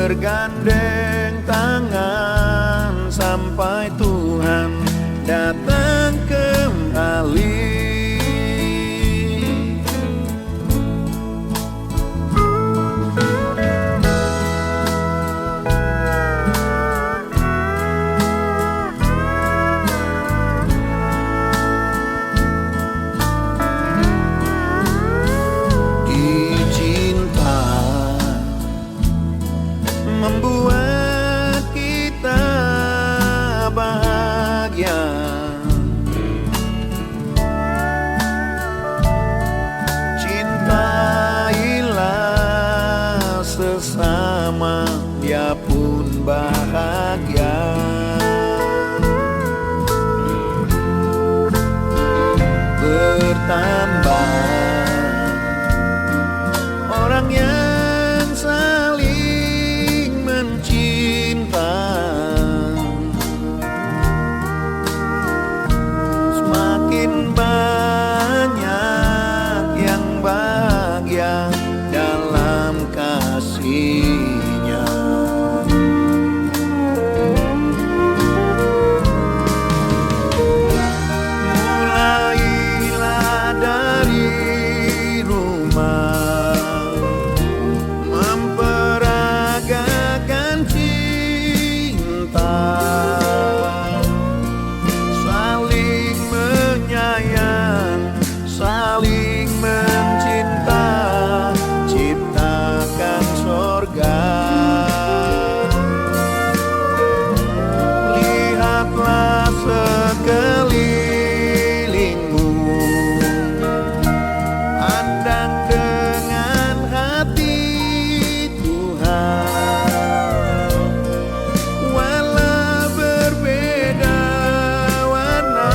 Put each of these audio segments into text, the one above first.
bergandeng tangan sampai Tuhan datang kembali. Membuat kita bahagia, cintailah sesama, dia pun bahagia. Bertambah orang yang saling mencinta, semakin banyak yang bahagia dalam kasihnya. Mulailah dari rumah, memperagakan cinta, saling menyayang, saling mencinta, ciptakan sorga. Lihatlah sekelilingmu, pandang dengan hati Tuhan. Walau berbeda warna,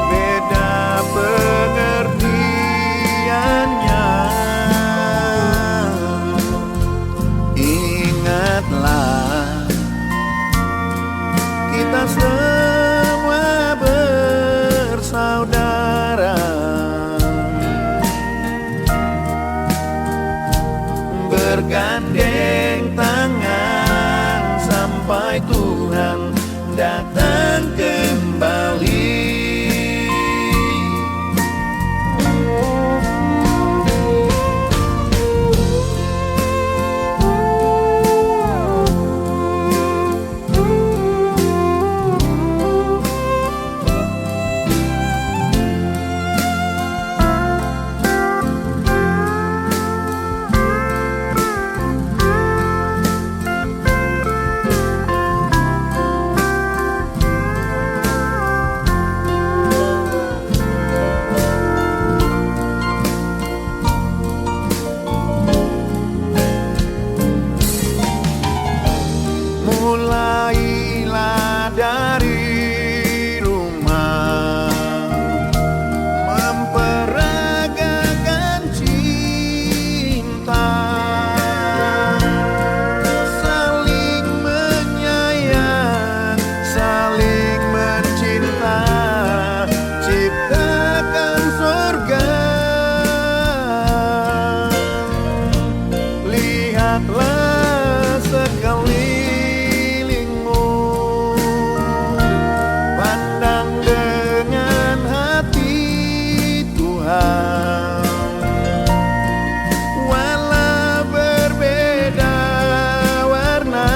beda pengertiannya, ingatlah kita semua bersaudara, bergandeng tangan sampai Tuhan datang kembali. Mulailah dari rumah, memperagakan cinta, saling menyayang, saling mencinta, ciptakan sorga. Lihatlah sekelilingmu, pandang dengan hati Tuhan. Walau berbeda warna,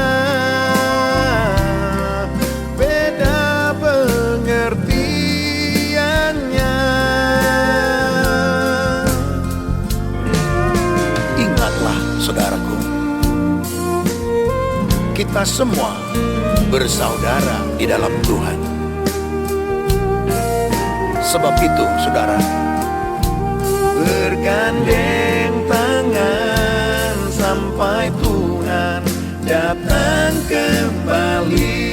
beda pengertiannya, ingatlah saudaraku, kita semua bersaudara di dalam Tuhan. Sebab itu saudara, bergandeng tangan sampai Tuhan datang kembali.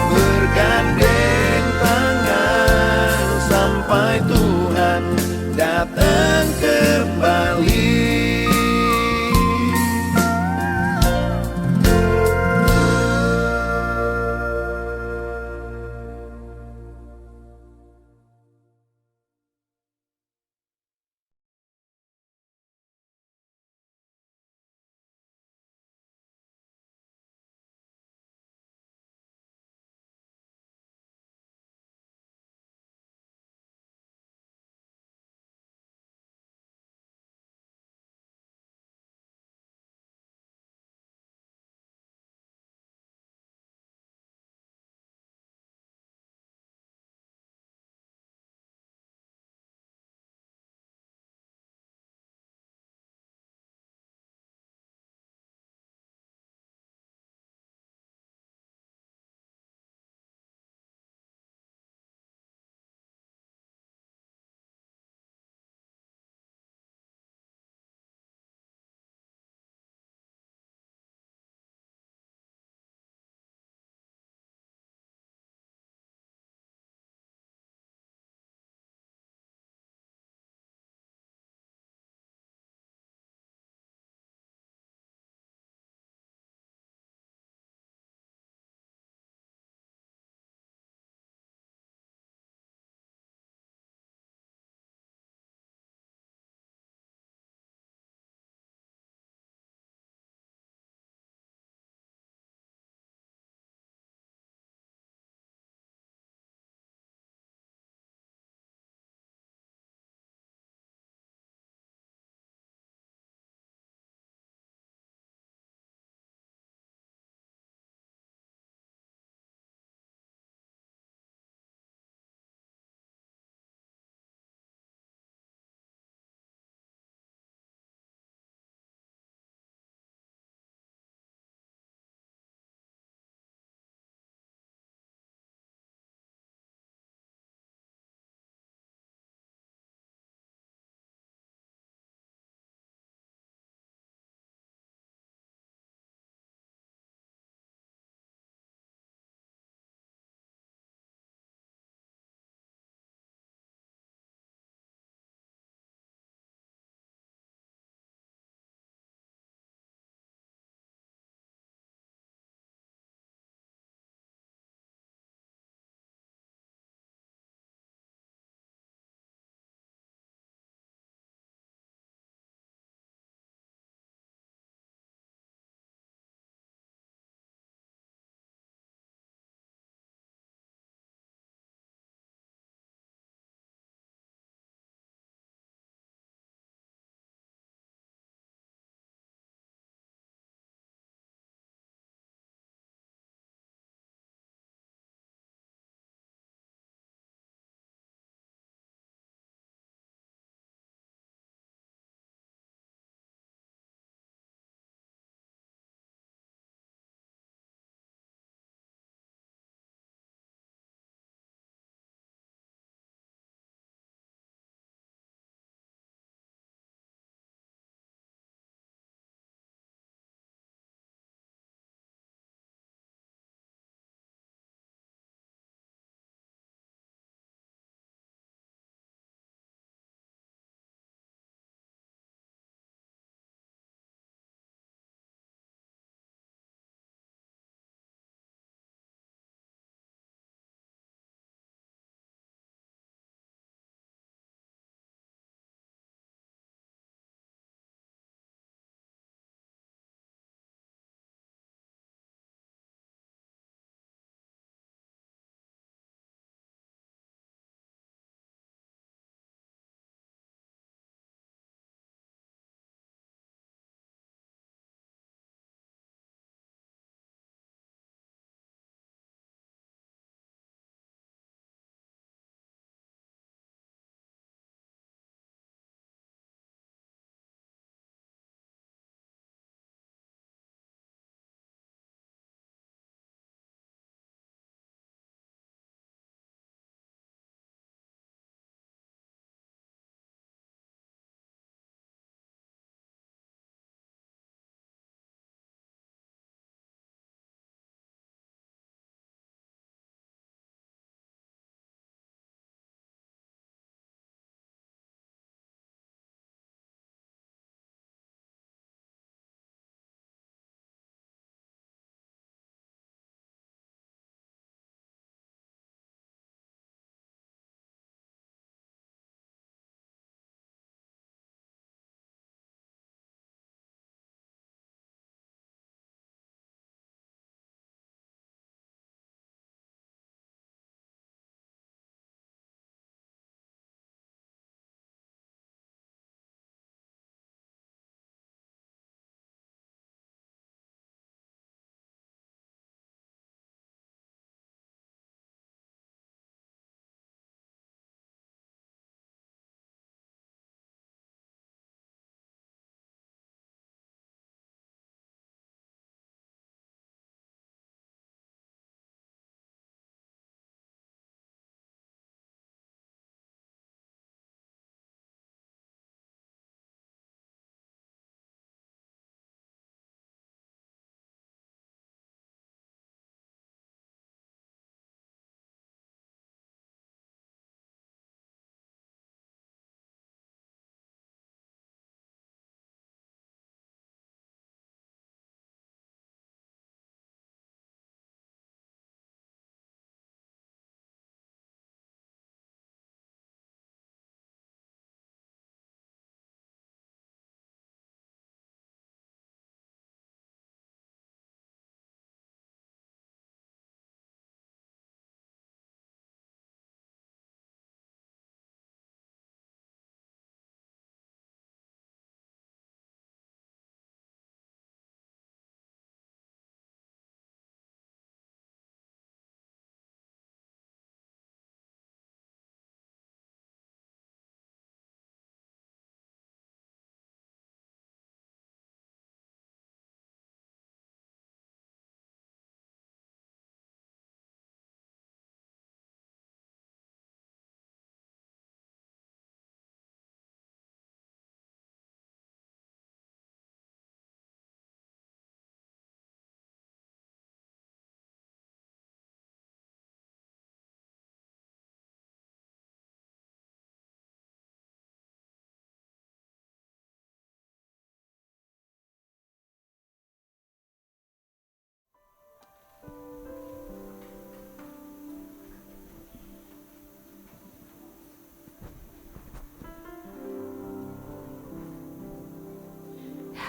Bergandeng tangan sampai Tuhan datang kembali.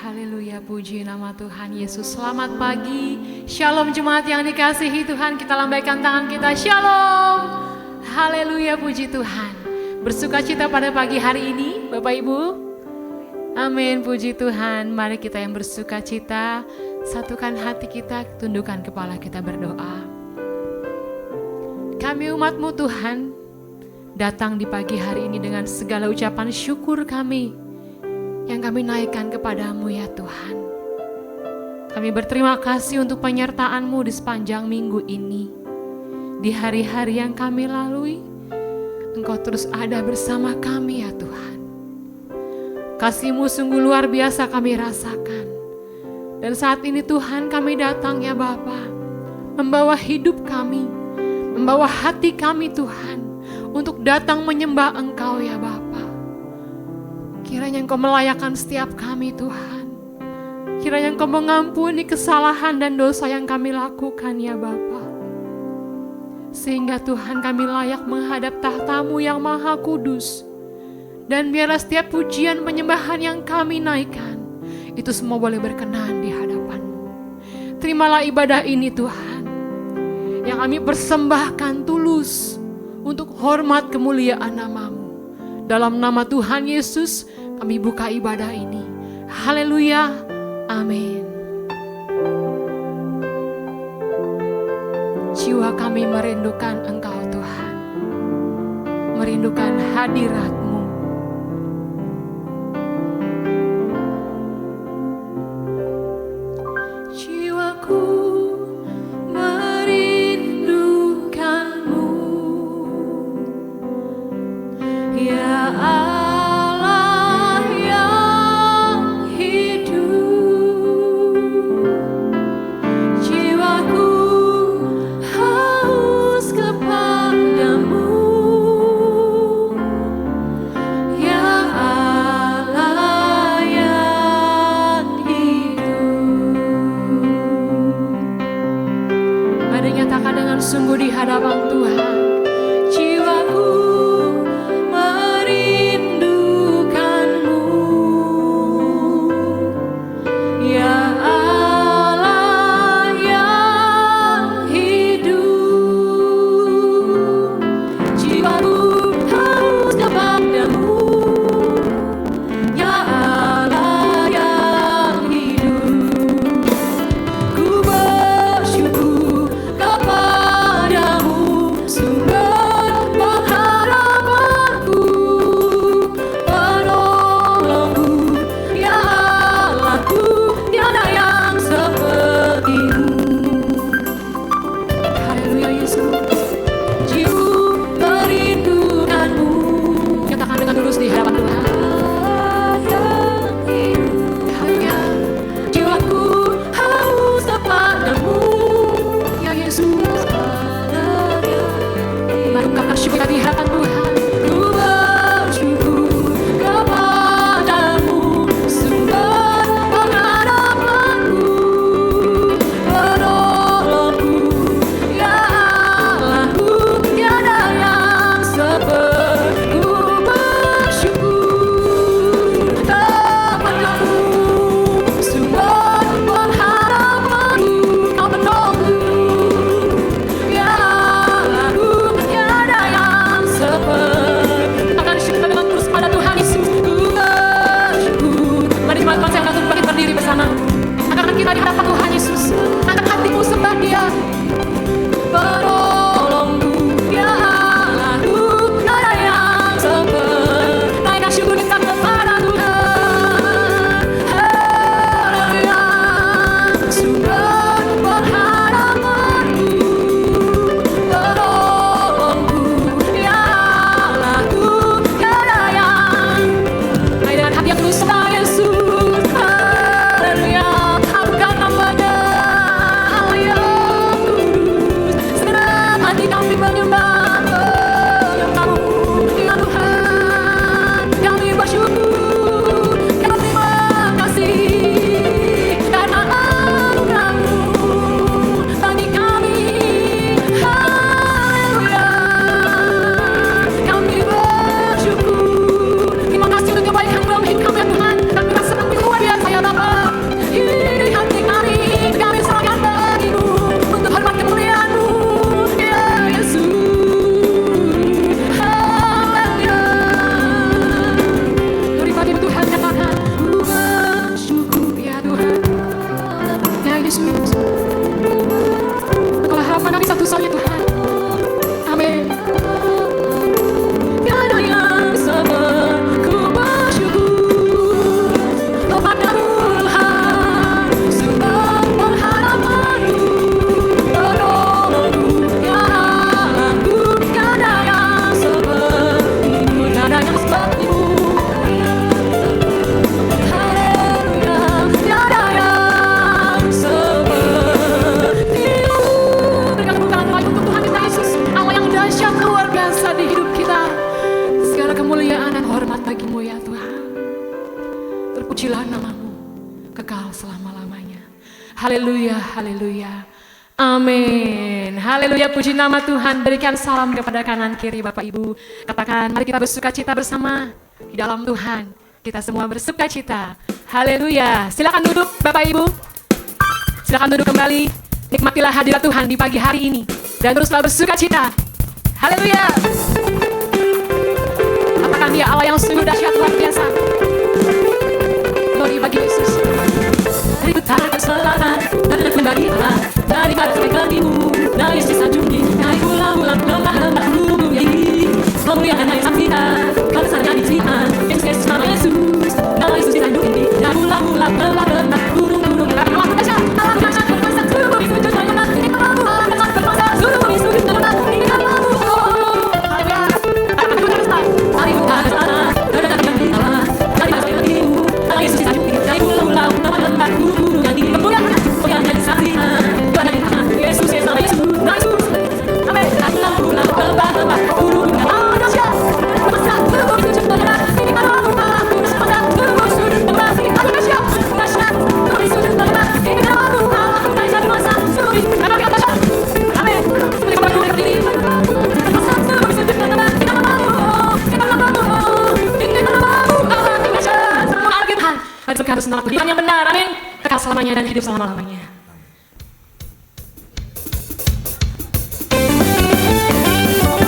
Haleluya, puji nama Tuhan Yesus. Selamat pagi, shalom jemaat yang dikasihi Tuhan. Kita lambaikan tangan kita, shalom. Haleluya, puji Tuhan. Bersuka cita pada pagi hari ini, Bapak Ibu. Amin, puji Tuhan. Mari kita yang bersuka cita, satukan hati kita, tundukkan kepala kita berdoa. Kami umat-Mu Tuhan, datang di pagi hari ini dengan segala ucapan syukur kami yang kami naikkan kepadamu ya Tuhan. Kami berterima kasih untuk penyertaan-Mu di sepanjang minggu ini. Di hari-hari yang kami lalui, Engkau terus ada bersama kami ya Tuhan. Kasih-Mu sungguh luar biasa kami rasakan. Dan saat ini Tuhan kami datang ya Bapa, membawa hidup kami, membawa hati kami Tuhan, untuk datang menyembah Engkau ya Bapa. Kiranya Engkau melayakkan setiap kami Tuhan. Kiranya Engkau mengampuni kesalahan dan dosa yang kami lakukan ya Bapa. Sehingga Tuhan kami layak menghadap tahta-Mu yang maha kudus. Dan biarlah setiap pujian penyembahan yang kami naikkan, itu semua boleh berkenan di hadapan-Mu. Terimalah ibadah ini Tuhan, yang kami persembahkan tulus untuk hormat kemuliaan nama-Mu. Dalam nama Tuhan Yesus kami buka ibadah ini. Haleluya. Amin. Jiwa kami merindukan Engkau Tuhan. Merindukan hadirat-Mu. Jiwaku merindukan-Mu. Ya Allah yang hidup, jiwaku haus kepadamu. Ya Allah yang hidup. Mari nyatakan dengan sungguh di hadapan Tuhan. Jiwaku merindukan-Mu, ya Allah yang hidup. Jiwaku haus kepadamu, ya Allah yang hidup. Ku bersyukur kepadamu, sungguh kekal selama-lamanya. Haleluya, haleluya. Amin. Haleluya, puji nama Tuhan. Berikan salam kepada kanan kiri Bapak Ibu. Katakan, mari kita bersuka cita bersama di dalam Tuhan. Kita semua bersuka cita. Haleluya. Silakan duduk Bapak Ibu. Silakan duduk kembali. Nikmatilah hadirat Tuhan di pagi hari ini. Dan teruslah bersuka cita. Haleluya. Katakan, dia Allah yang sungguh dahsyat luar biasa. Glory bagi Yesus. Dari utara ke selatan, dari kembali Allah, dari barat sampai ke timur, dari sisa judi, dari pulau-pulau, lembah-lembah, gunung ini, kemuliaan dari sang kita, kebesaran di Tuhan, Yesus nama Yesus, nama Yesus di hidup ini, dari pulau-pulau, lembah-lembah, gunung-gunung, dari Allah berkuasa, Allah berkuasa, berkuasa, seluruh bumi sujud dan hormat, ini kamu, Allah berkuasa, berkuasa, seluruh bumi sujud dan hormat, ini kamu. Dari utara ke selatan, dari barat sampai ke timur, dari Yesus di hidup ini, dari pulau-pulau, lembah-lembah, gunung yang ini, kemuliaan dari sang kita, Yesus, Yesus, nama Yesus, nama Yesus, amin. Pulau-pulau, lembah-lembah, gunung yang Allah berkuasa, berkuasa, seluruh bumi sujud dan hormat, ini kamu, Allah berkuasa, seluruh bumi sujud dan hormat, ini kamu, dahsyat, dahsyat, seluruh bumi sujud dan hormat, ini kamu, Allah berkuasa, seluruh bumi, nama kita dahsyat, amin. Seperti kamu berdiri, berkuasa, seluruh bumi sujud dan hormat, ini kamu, mari kita harus menolak Tuhan yang benar, amin. Kekal selamanya dan hidup selama-lamanya.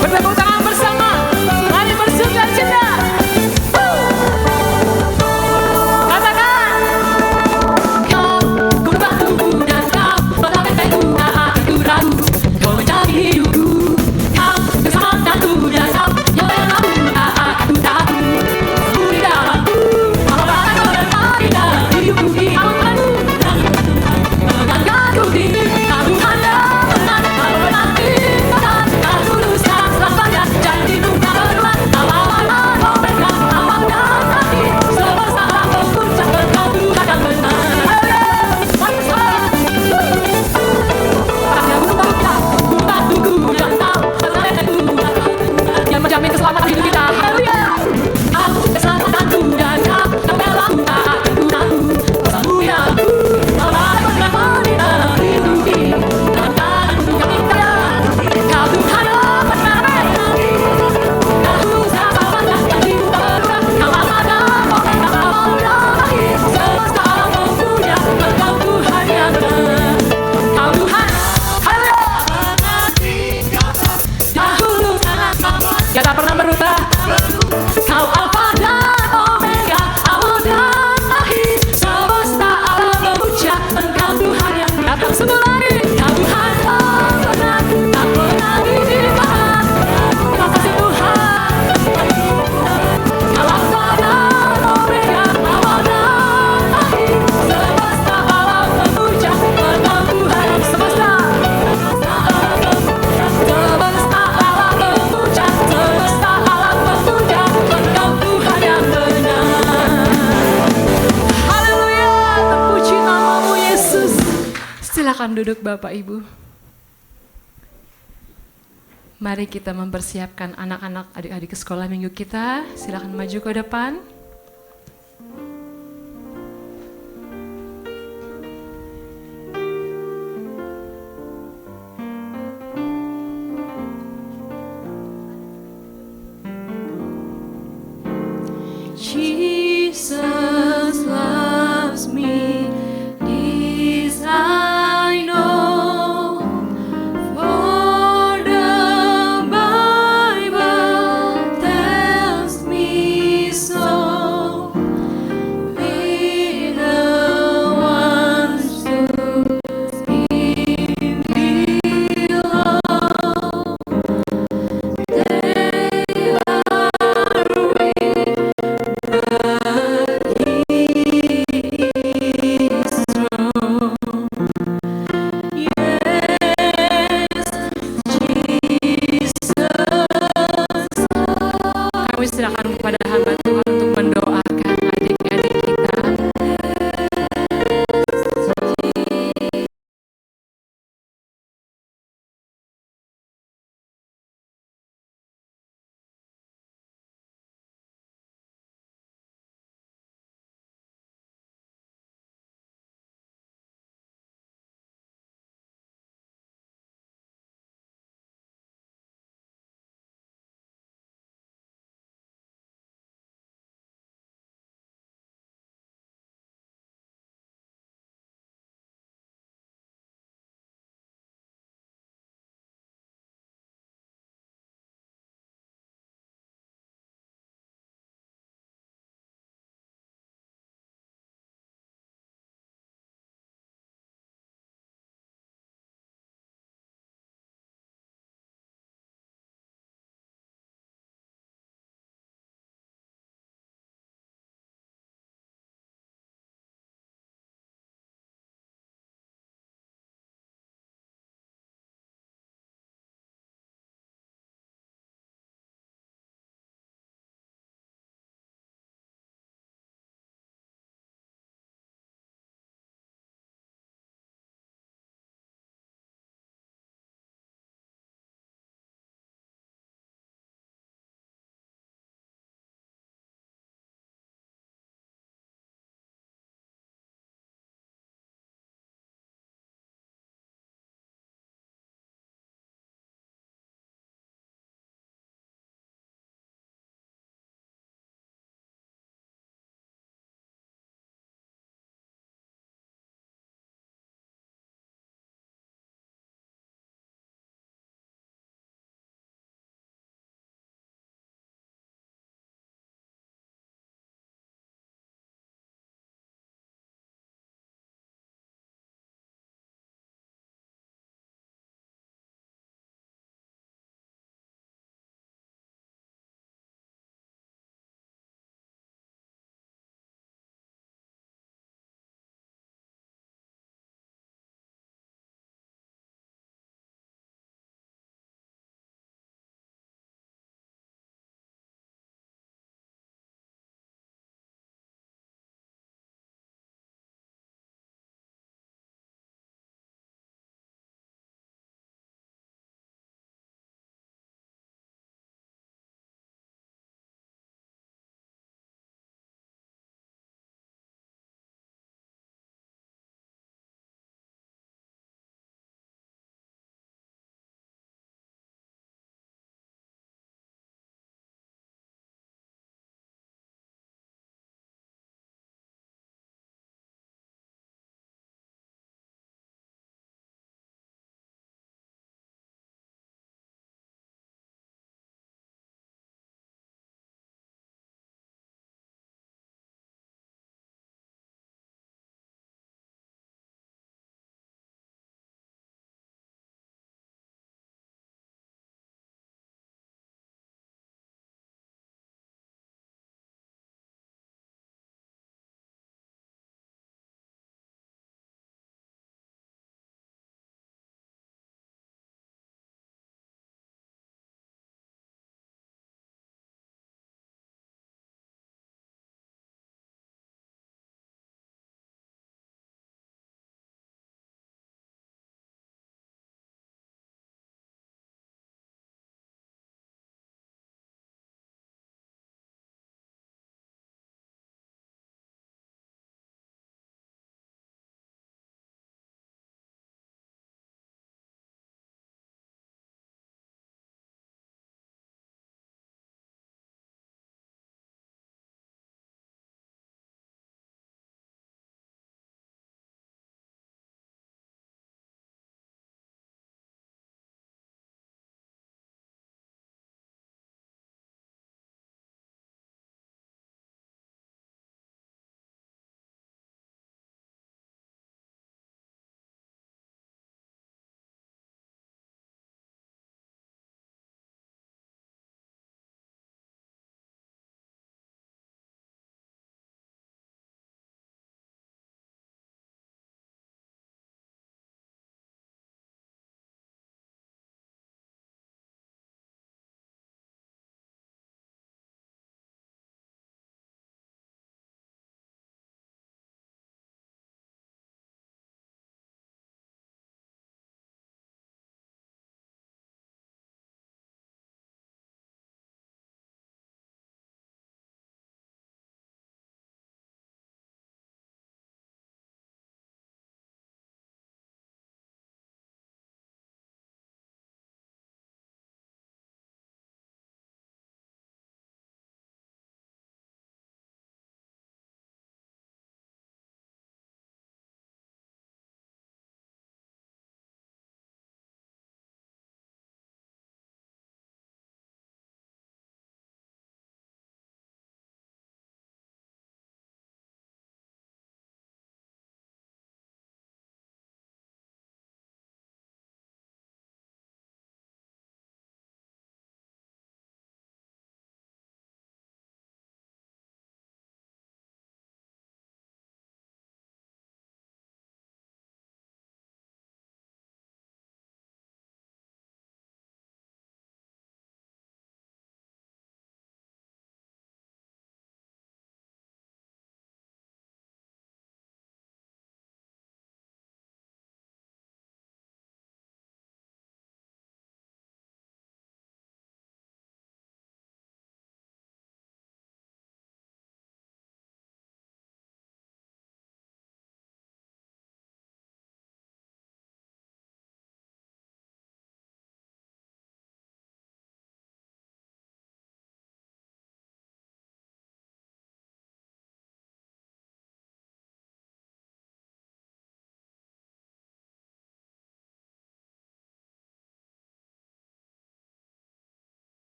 Bertepuk tangan bersama, mari bersuka cita. Katakan, kau berbatu dan kau berlapis kayu, tak akan ragu. Kau menjadi hidupku, kau bersama aku dan kau yang berlaku, tak akan takut. Di dalamku, yang menjamin keselamatan hidup kita. Haleluya. Aku keselamatanku dan kau yang belaku, tak akan ku ragu. Bersamamu ya aku, Allah berfirman di dalam hidup ini. Dan aku kami kaya, kau Tuhan yang benar. Kau sahabat yang jiwa berubah, kau ada, kau menyamai. Semesta alam mempunyai, engkau Tuhan yang benar. Kau Tuhan, haleluya. Dahulu sangat lama, dia tak pernah berubah. Kau Alfa dan Omega, awal dan akhir. Semesta alam memuja, engkau Tuhan yang datang semula. Kau Tuhan yang benar, tak pernah diubah. Terima kasih Tuhan. Kau Alfa dan Omega, awal dan akhir. Semesta alam memuja, engkau Tuhan yang semesta. Semesta alam memuja, semesta alam memuja, engkau Tuhan yang benar. Haleluya, terpuji namamu Yesus. Silakan duduk Bapak Ibu. Mari kita mempersiapkan anak-anak, adik-adik ke sekolah minggu kita. Silakan maju ke depan. Jesus loves me, this I know, for the Bible tells me so.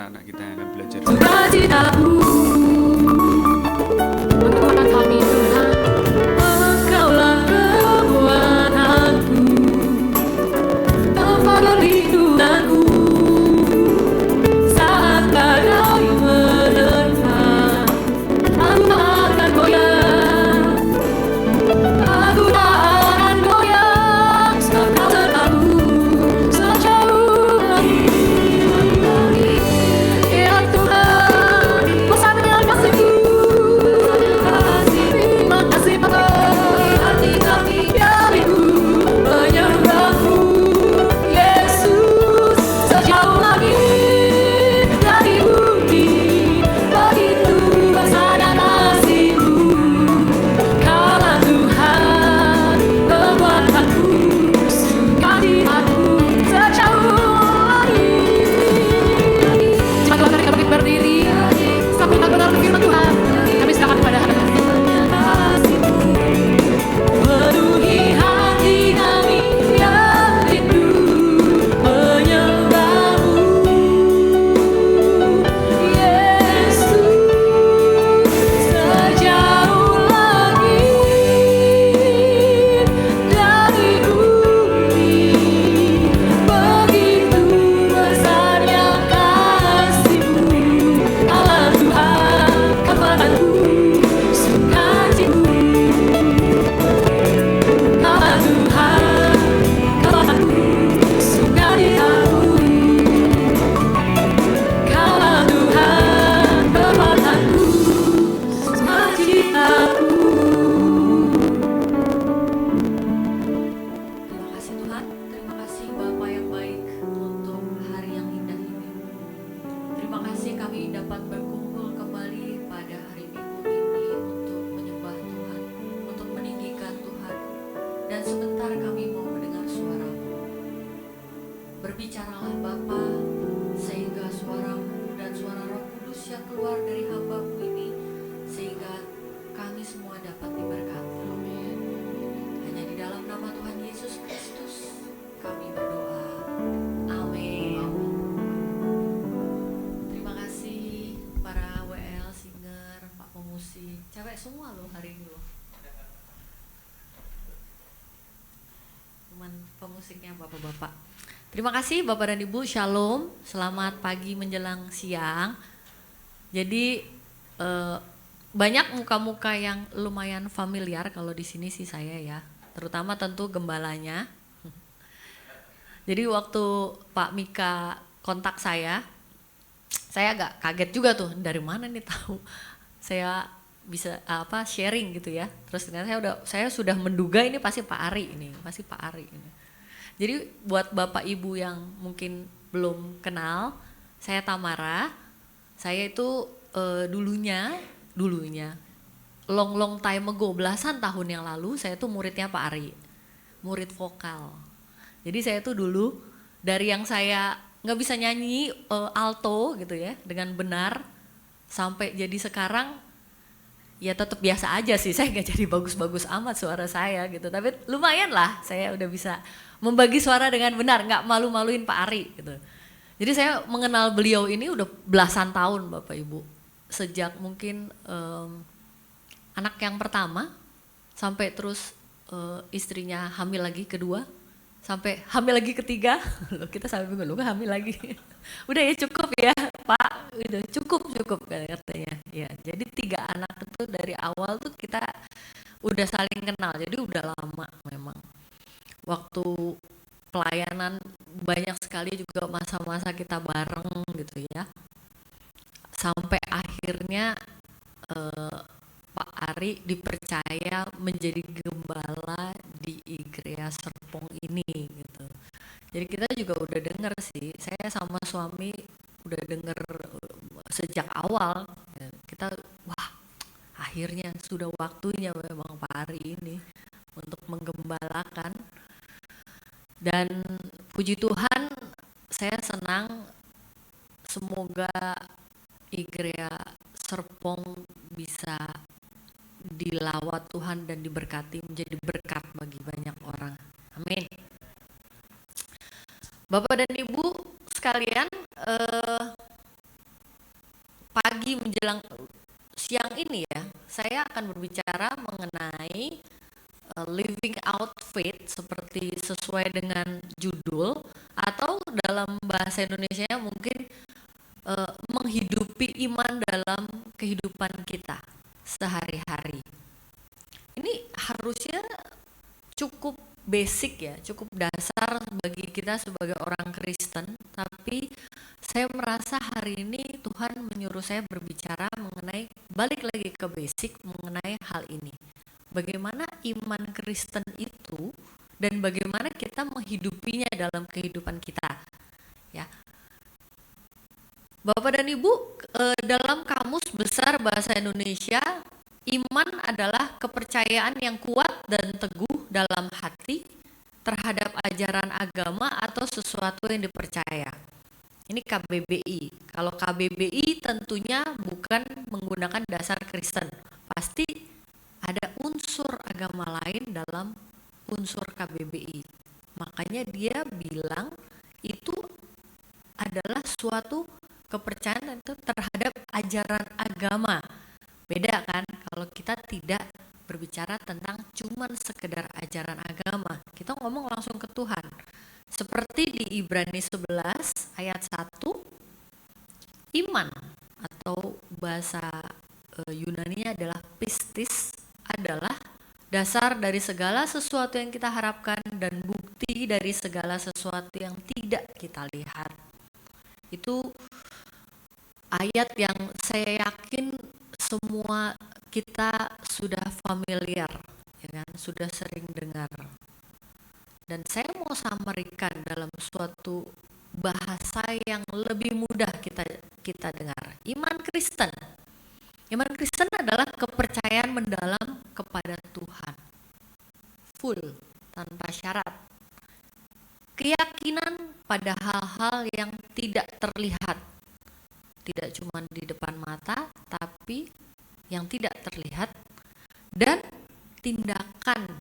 anak-anak kita yang akan belajar. Sukacitamu menguatkan kami Tuhan, Engkaulah kekuatanku, tempat perlindunganku saat badai menerpa. Aku tak akan goyah, aku tak akan goyah, sebab Kau sertaku sejauh lagi. Ya Tuhan, besar dengan kasih-Mu, terima kasih Bapa, hati kami dariku menyembah-Mu, Yesus, sejauh lagi dari bumi, begitu besar dan kasih-Mu. Kaulah Tuhan, kekuatanku, sukacitaku, sejauh lagi. Cepat Tuhan, kami berdiri sampai benar-benar firman Tuhan kami serahkan kepada hadirat kasih-Mu. Penuhi hati kami yang rindu menyembah-Mu, Yesus, sejauh lagi dari bumi, begitu besarnya kasih-Mu. Allah Tuhan, kekuatanku, sukacitaku. Allah Tuhan, kekuatanku, sukacitaku. Kaulah Tuhan, kekuatanku, sukacitaku. Terima kasih Tuhan, terima kasih Bapa yang baik untuk hari yang indah ini. Terima kasih kami dapat berkumpul kembali pada hari Minggu ini untuk menyembah Tuhan, untuk meninggikan Tuhan. Dan sebentar kami mau mendengar suara-Mu. Berbicaralah Bapa, sehingga suara-Mu dan suara Roh Kudus yang keluar dari hamba-Mu ini, sehingga kami semua dapat diberkati. Hanya di dalam nama Tuhan Yesus Kristus kami berdoa. Amin. Terima kasih para WL, singer, Pak pemusik. Cewek semua loh hari ini loh. Cuman pemusiknya bapak-bapak. Terima kasih Bapak dan Ibu, Shalom. Selamat pagi menjelang siang. Jadi banyak muka-muka yang lumayan familiar kalau di sini sih saya ya. Terutama tentu gembalanya. Jadi waktu Pak Mika kontak saya agak kaget juga tuh, dari mana nih tahu saya bisa sharing gitu ya. Terus ternyata saya sudah menduga ini pasti Pak Ari ini. Jadi buat Bapak Ibu yang mungkin belum kenal, saya Tamara. Saya itu dulunya long time ago, belasan tahun yang lalu saya tuh muridnya Pak Ari, murid vokal. Jadi saya tuh dulu dari yang saya nggak bisa nyanyi alto gitu ya dengan benar, sampai jadi sekarang ya tetap biasa aja sih, saya nggak jadi bagus-bagus amat suara saya gitu, tapi lumayan lah saya udah bisa membagi suara dengan benar, nggak malu-maluin Pak Ari gitu. Jadi saya mengenal beliau ini udah belasan tahun Bapak Ibu, sejak mungkin anak yang pertama sampai terus istrinya hamil lagi kedua, sampai hamil lagi ketiga. Loh, kita sampai bingung, loh hamil lagi. Udah ya cukup ya Pak, udah cukup katanya. Ya, jadi 3 anak itu dari awal tuh kita udah saling kenal, jadi udah lama memang. Waktu pelayanan banyak sekali juga masa-masa kita bareng gitu ya. Sampai akhirnya Pak Ari dipercaya menjadi gembala di Igrea Serpong ini gitu. Jadi kita juga udah denger sih, saya sama suami udah denger sejak awal. Kita wah akhirnya sudah waktunya memang Pak Ari ini untuk menggembalakan. Dan puji Tuhan saya senang, semoga Igrea Serpong bisa dilawat Tuhan dan diberkati menjadi berkat bagi banyak orang. Amin. Bapak dan Ibu sekalian, pagi menjelang siang ini ya, saya akan berbicara mengenai living out faith seperti sesuai dengan judul, atau dalam bahasa Indonesia mungkin menghidupi iman dalam kehidupan kita sehari-hari. Ini harusnya cukup basic ya, cukup dasar bagi kita sebagai orang Kristen, tapi saya merasa hari ini Tuhan menyuruh saya berbicara mengenai, balik lagi ke basic mengenai hal ini. Bagaimana iman Kristen itu dan bagaimana kita menghidupinya dalam kehidupan kita. Ya. Bapak dan Ibu, dalam Kamus Besar Bahasa Indonesia, iman adalah kepercayaan yang kuat dan teguh dalam hati terhadap ajaran agama atau sesuatu yang dipercaya. Ini KBBI. Kalau KBBI tentunya bukan menggunakan dasar Kristen. Pasti ada unsur agama lain dalam unsur KBBI. Makanya dia bilang itu adalah suatu kepercayaan itu terhadap ajaran agama. Beda kan kalau kita tidak berbicara tentang cuman sekedar ajaran agama. Kita ngomong langsung ke Tuhan. Seperti di Ibrani 11 ayat 1, iman atau bahasa Yunani adalah pistis, adalah dasar dari segala sesuatu yang kita harapkan dan bukti dari segala sesuatu yang tidak kita lihat. Itu ayat yang saya yakin semua kita sudah familiar, ya kan, sudah sering dengar. Dan saya mau samarikan dalam suatu bahasa yang lebih mudah kita dengar. Iman Kristen. Iman Kristen adalah kepercayaan mendalam kepada Tuhan. Full, tanpa syarat. Keyakinan pada hal-hal yang tidak terlihat. Tidak cuma di depan mata, tapi yang tidak terlihat, dan tindakan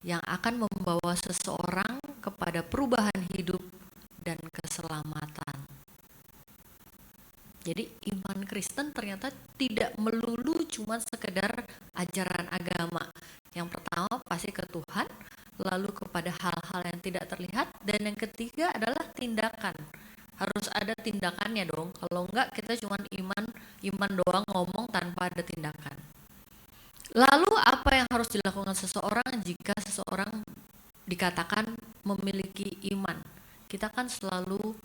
yang akan membawa seseorang kepada perubahan hidup dan keselamatan. Jadi iman Kristen ternyata tidak melulu cuma sekedar ajaran agama. Yang pertama pasti ke Tuhan, lalu kepada hal-hal yang tidak terlihat, dan yang ketiga adalah tindakan. Harus ada tindakannya dong. Kalau enggak kita cuma iman doang, ngomong tanpa ada tindakan. Lalu apa yang harus dilakukan seseorang jika seseorang dikatakan memiliki iman? Kita kan selalu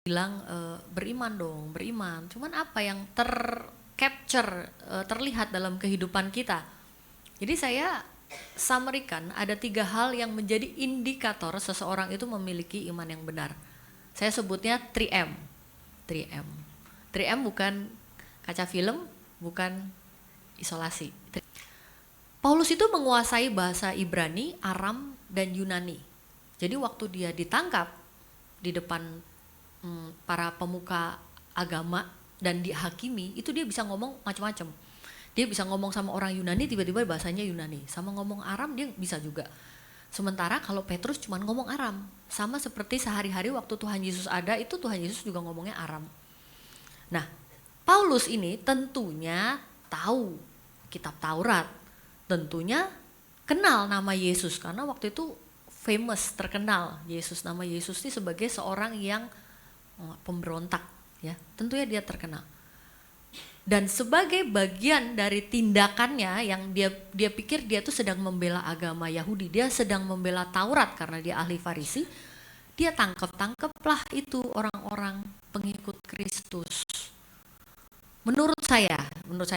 bilang beriman dong, beriman. Cuman apa yang tercapture, terlihat dalam kehidupan kita. Jadi saya summary-kan ada 3 hal yang menjadi indikator seseorang itu memiliki iman yang benar. Saya sebutnya 3M. 3M. 3M bukan kaca film, bukan isolasi. Paulus itu menguasai bahasa Ibrani, Aram, dan Yunani. Jadi waktu dia ditangkap di depan para pemuka agama dan dihakimi, itu dia bisa ngomong macam-macam. Dia bisa ngomong sama orang Yunani, tiba-tiba bahasanya Yunani. Sama ngomong Aram dia bisa juga. Sementara kalau Petrus cuma ngomong Aram. Sama seperti sehari-hari waktu Tuhan Yesus ada, itu Tuhan Yesus juga ngomongnya Aram. Nah, Paulus ini tentunya tahu kitab Taurat. Tentunya kenal nama Yesus karena waktu itu famous, terkenal Yesus, nama Yesus ini sebagai seorang yang pemberontak, ya. Tentunya dia terkenal. Dan sebagai bagian dari tindakannya yang dia pikir dia tuh sedang membela agama Yahudi, dia sedang membela Taurat karena dia ahli Farisi, dia tangkeplah itu orang-orang pengikut Kristus. Menurut saya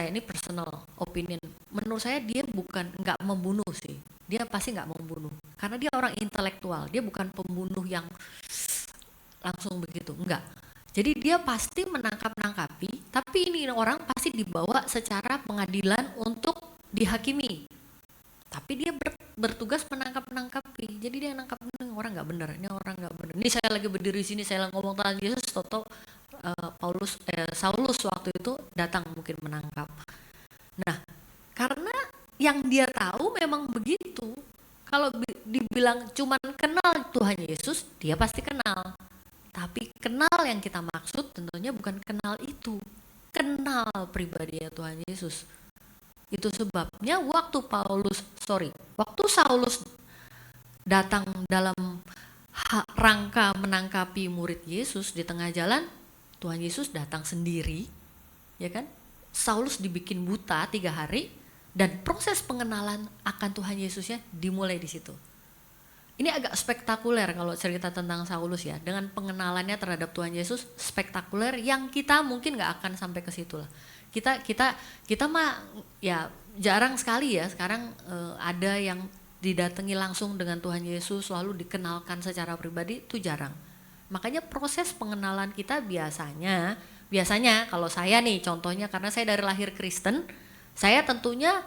ini personal opinion. Menurut saya dia nggak membunuh sih. Dia pasti nggak membunuh. Karena dia orang intelektual. Dia bukan pembunuh yang langsung begitu. Enggak. Jadi dia pasti menangkap-nangkapi. Tapi ini orang pasti dibawa secara pengadilan untuk dihakimi. Tapi dia bertugas menangkap-nangkapi. Jadi dia nangkap orang nggak benar. Ini orang nggak benar. Ini saya lagi berdiri sini, saya ngomong tentang Yesus, toto Saulus waktu itu datang mungkin menangkap. Nah, karena yang dia tahu memang begitu. Kalau dibilang cuman kenal Tuhan Yesus, dia pasti kenal. Tapi kenal yang kita maksud tentunya bukan kenal itu. Kenal pribadinya Tuhan Yesus. Itu sebabnya waktu Saulus datang dalam rangka menangkapi murid Yesus di tengah jalan, Tuhan Yesus datang sendiri, ya kan? Saulus dibikin buta 3 hari dan proses pengenalan akan Tuhan Yesusnya dimulai di situ. Ini agak spektakuler kalau cerita tentang Saulus ya, dengan pengenalannya terhadap Tuhan Yesus spektakuler yang kita mungkin nggak akan sampai ke situ lah. Kita mah ya jarang sekali ya sekarang ada yang didatangi langsung dengan Tuhan Yesus lalu dikenalkan secara pribadi, itu jarang. Makanya proses pengenalan kita biasanya kalau saya nih contohnya, karena saya dari lahir Kristen, saya tentunya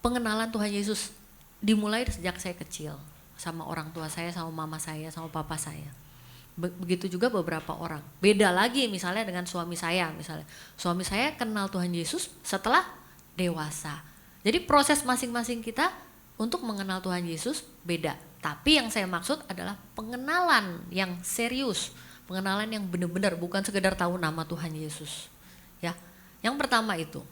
pengenalan Tuhan Yesus dimulai sejak saya kecil sama orang tua saya, sama mama saya, sama papa saya. Begitu juga beberapa orang. Beda lagi misalnya dengan suami saya, suami saya kenal Tuhan Yesus setelah dewasa. Jadi proses masing-masing kita untuk mengenal Tuhan Yesus beda. Tapi yang saya maksud adalah pengenalan yang serius, pengenalan yang benar-benar, bukan sekedar tahu nama Tuhan Yesus. Ya, yang pertama itu.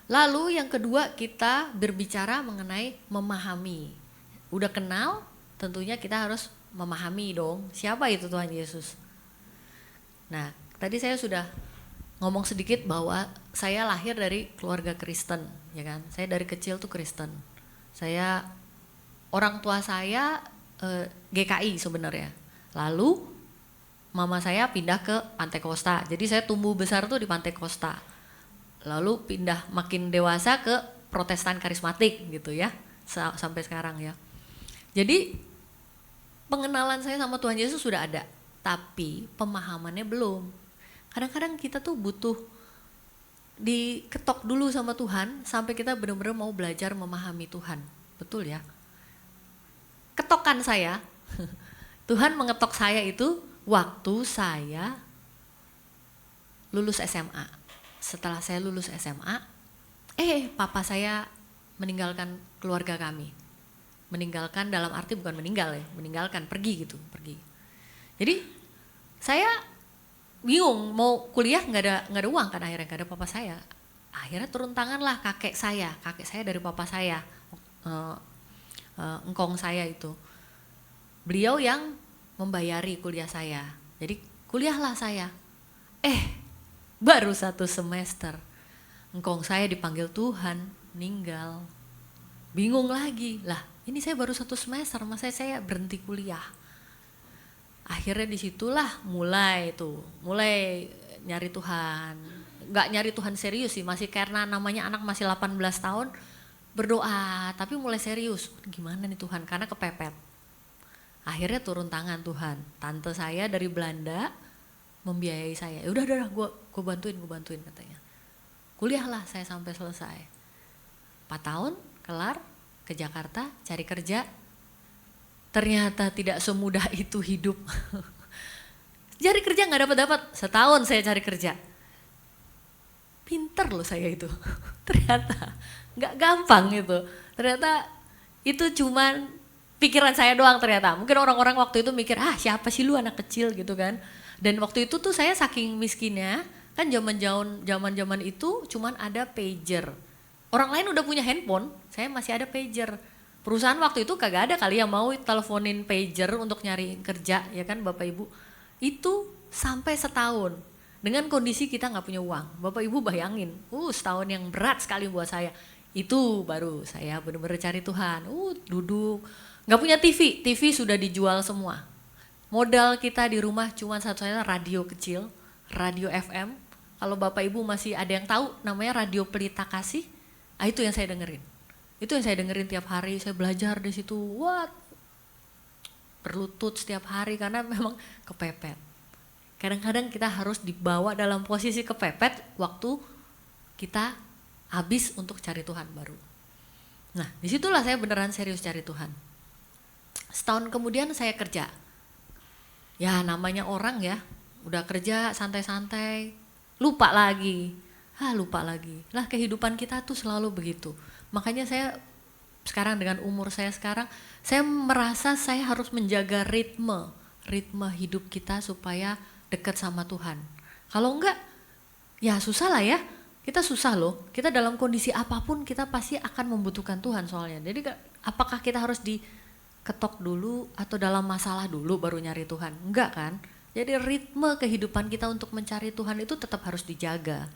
Lalu yang kedua kita berbicara mengenai memahami. Udah kenal, tentunya kita harus memahami dong siapa itu Tuhan Yesus. Nah, tadi saya sudah ngomong sedikit bahwa saya lahir dari keluarga Kristen, ya kan? Saya dari kecil tuh Kristen. Orang tua saya GKI sebenarnya. Lalu mama saya pindah ke Pantai Kosta. Jadi saya tumbuh besar tuh di Pantai Kosta. Lalu pindah makin dewasa ke Protestan karismatik gitu ya. Sampai sekarang ya. Jadi pengenalan saya sama Tuhan Yesus sudah ada, tapi pemahamannya belum. Kadang-kadang kita tuh butuh diketok dulu sama Tuhan sampai kita benar-benar mau belajar memahami Tuhan. Betul ya? Ketokan saya, Tuhan mengetok saya itu waktu saya lulus SMA. Setelah saya lulus SMA, papa saya meninggalkan keluarga kami. Meninggalkan dalam arti bukan meninggal ya, meninggalkan, pergi. Jadi saya bingung mau kuliah, nggak ada uang kan, akhirnya nggak ada papa saya. Akhirnya turun tangan lah kakek saya dari papa saya, engkong saya itu. Beliau yang membayari kuliah saya. Jadi kuliahlah saya. Baru 1 semester, engkong saya dipanggil Tuhan, meninggal. Bingung lagi, lah ini saya baru 1 semester, masa saya berhenti kuliah. Akhirnya disitulah mulai nyari Tuhan. Nggak nyari Tuhan serius sih, masih karena namanya anak masih 18 tahun berdoa, tapi mulai serius. Gimana nih Tuhan, karena kepepet. Akhirnya turun tangan Tuhan. Tante saya dari Belanda membiayai saya. Ya udah gue bantuin katanya. Kuliahlah saya sampai selesai. 4 tahun kelar, ke Jakarta cari kerja. Ternyata tidak semudah itu hidup. Cari kerja nggak dapat. Setahun saya cari kerja. Pinter loh saya itu. Ternyata nggak gampang itu. Ternyata itu cuman pikiran saya doang ternyata. Mungkin orang-orang waktu itu mikir, siapa sih lu anak kecil gitu kan. Dan waktu itu tuh saya saking miskinnya, kan zaman itu cuman ada pager. Orang lain udah punya handphone, saya masih ada pager. Perusahaan waktu itu kagak ada kali yang mau teleponin pager untuk nyari kerja, ya kan Bapak Ibu. Itu sampai setahun. Dengan kondisi kita nggak punya uang. Bapak Ibu bayangin, setahun yang berat sekali buat saya. Itu baru saya benar-benar cari Tuhan. Duduk, nggak punya TV sudah dijual semua. Modal kita di rumah cuma satu-satunya radio kecil, radio FM. Kalau Bapak Ibu masih ada yang tahu namanya radio Pelita Kasih, itu yang saya dengerin. Itu yang saya dengerin tiap hari, saya belajar di situ. Berlutut setiap hari karena memang kepepet. Kadang-kadang kita harus dibawa dalam posisi kepepet waktu kita habis untuk cari Tuhan baru. Nah, disitulah saya beneran serius cari Tuhan. Setahun kemudian saya kerja. Ya namanya orang ya, udah kerja santai-santai, lupa lagi. Lah kehidupan kita tuh selalu begitu. Makanya saya sekarang dengan umur saya sekarang, saya merasa saya harus menjaga ritme hidup kita supaya dekat sama Tuhan. Kalau enggak, ya susah lah ya. Kita susah loh. Kita dalam kondisi apapun kita pasti akan membutuhkan Tuhan soalnya. Jadi apakah kita harus diketok dulu atau dalam masalah dulu baru nyari Tuhan? Enggak kan? Jadi ritme kehidupan kita untuk mencari Tuhan itu tetap harus dijaga.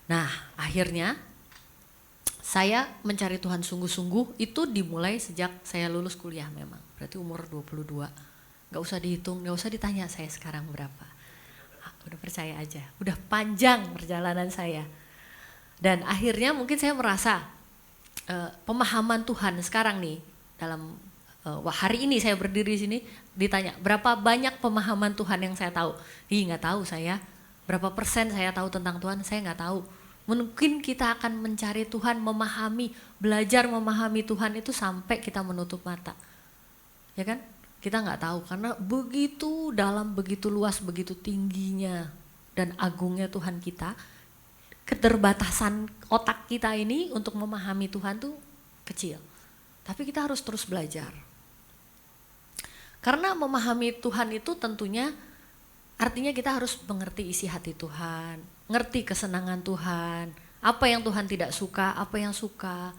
Nah, akhirnya saya mencari Tuhan sungguh-sungguh itu dimulai sejak saya lulus kuliah memang. Berarti umur 22. Gak usah dihitung, gak usah ditanya saya sekarang berapa. Udah percaya aja, udah panjang perjalanan saya. Dan akhirnya mungkin saya merasa pemahaman Tuhan sekarang nih dalam hari ini saya berdiri di sini ditanya berapa banyak pemahaman Tuhan yang saya tahu. Nggak tahu saya. Berapa persen saya tahu tentang Tuhan, saya nggak tahu. Mungkin kita akan mencari Tuhan, belajar memahami Tuhan itu sampai kita menutup mata. Ya kan? Kita nggak tahu karena begitu dalam, begitu luas, begitu tingginya dan agungnya Tuhan kita. Keterbatasan otak kita ini untuk memahami Tuhan tuh kecil. Tapi kita harus terus belajar. Karena memahami Tuhan itu tentunya artinya kita harus mengerti isi hati Tuhan, ngerti kesenangan Tuhan, apa yang Tuhan tidak suka, apa yang suka.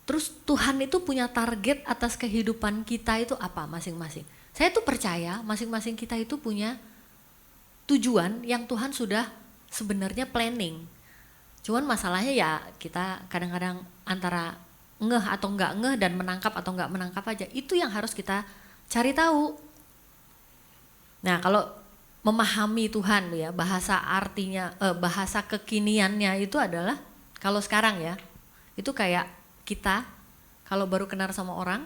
Terus Tuhan itu punya target atas kehidupan kita itu apa masing-masing. Saya tuh percaya masing-masing kita itu punya tujuan yang Tuhan sudah sebenarnya planning. Cuman masalahnya ya kita kadang-kadang antara ngeh atau enggak ngeh dan menangkap atau enggak menangkap aja. Itu yang harus kita cari tahu. Nah kalau memahami Tuhan ya, bahasa kekiniannya itu adalah kalau sekarang ya, itu kayak kita kalau baru kenal sama orang,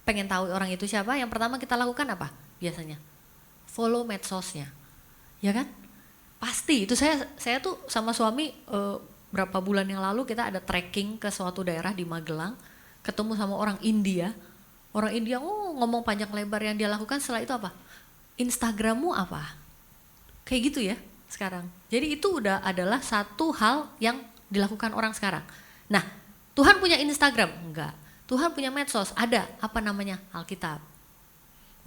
pengen tahu orang itu siapa, yang pertama kita lakukan apa biasanya? Follow medsosnya, ya kan? Pasti itu saya tuh sama suami berapa bulan yang lalu kita ada trekking ke suatu daerah di Magelang, ketemu sama orang India ngomong panjang lebar yang dia lakukan setelah itu apa? Instagrammu apa? Kayak gitu ya sekarang. Jadi itu udah adalah satu hal yang dilakukan orang sekarang. Nah, Tuhan punya Instagram? Enggak. Tuhan punya medsos? Ada. Apa namanya? Alkitab.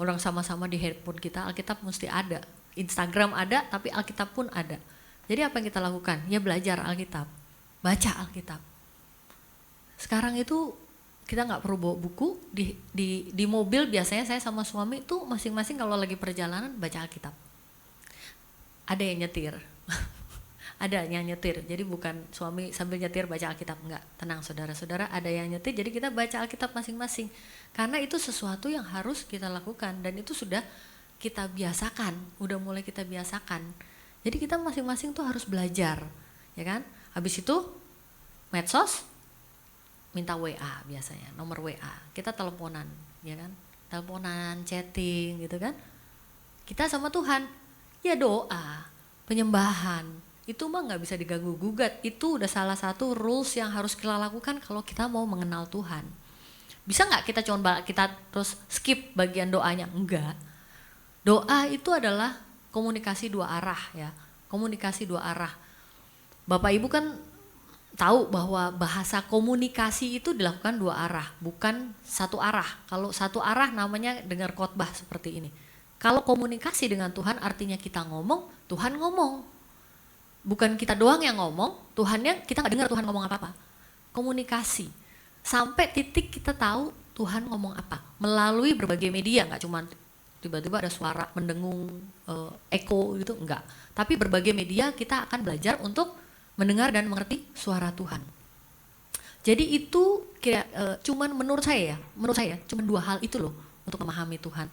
Orang sama-sama di handphone kita, Alkitab mesti ada. Instagram ada, tapi Alkitab pun ada. Jadi apa yang kita lakukan? Ya belajar Alkitab. Baca Alkitab. Sekarang itu kita nggak perlu bawa buku. Di mobil biasanya saya sama suami tuh masing-masing kalau lagi perjalanan baca Alkitab. Ada yang nyetir. Ada yang nyetir, jadi bukan suami sambil nyetir baca Alkitab, enggak. Tenang saudara-saudara, ada yang nyetir, jadi kita baca Alkitab masing-masing. Karena itu sesuatu yang harus kita lakukan dan itu sudah kita biasakan, udah mulai kita biasakan. Jadi kita masing-masing tuh harus belajar, ya kan? Habis itu medsos, minta WA biasanya, nomor WA, kita teleponan, ya kan? Teleponan, chatting gitu kan? Kita sama Tuhan, ya doa, penyembahan, itu mah nggak bisa diganggu gugat. Itu udah salah satu rules yang harus kita lakukan kalau kita mau mengenal Tuhan. Bisa nggak kita kita terus skip bagian doanya? Enggak. Doa itu adalah komunikasi dua arah ya, komunikasi dua arah. Bapak Ibu kan tahu bahwa bahasa komunikasi itu dilakukan dua arah, bukan satu arah. Kalau satu arah namanya dengar khotbah seperti ini. Kalau komunikasi dengan Tuhan artinya kita ngomong, Tuhan ngomong. Bukan kita doang yang ngomong, Tuhannya kita nggak dengar Tuhan ngomong apa-apa. Komunikasi. Sampai titik kita tahu Tuhan ngomong apa. Melalui berbagai media, nggak cuma tiba-tiba ada suara mendengung, eko gitu, enggak. Tapi berbagai media kita akan belajar untuk mendengar dan mengerti suara Tuhan. Jadi itu cuman menurut saya cuman dua hal itu loh untuk memahami Tuhan.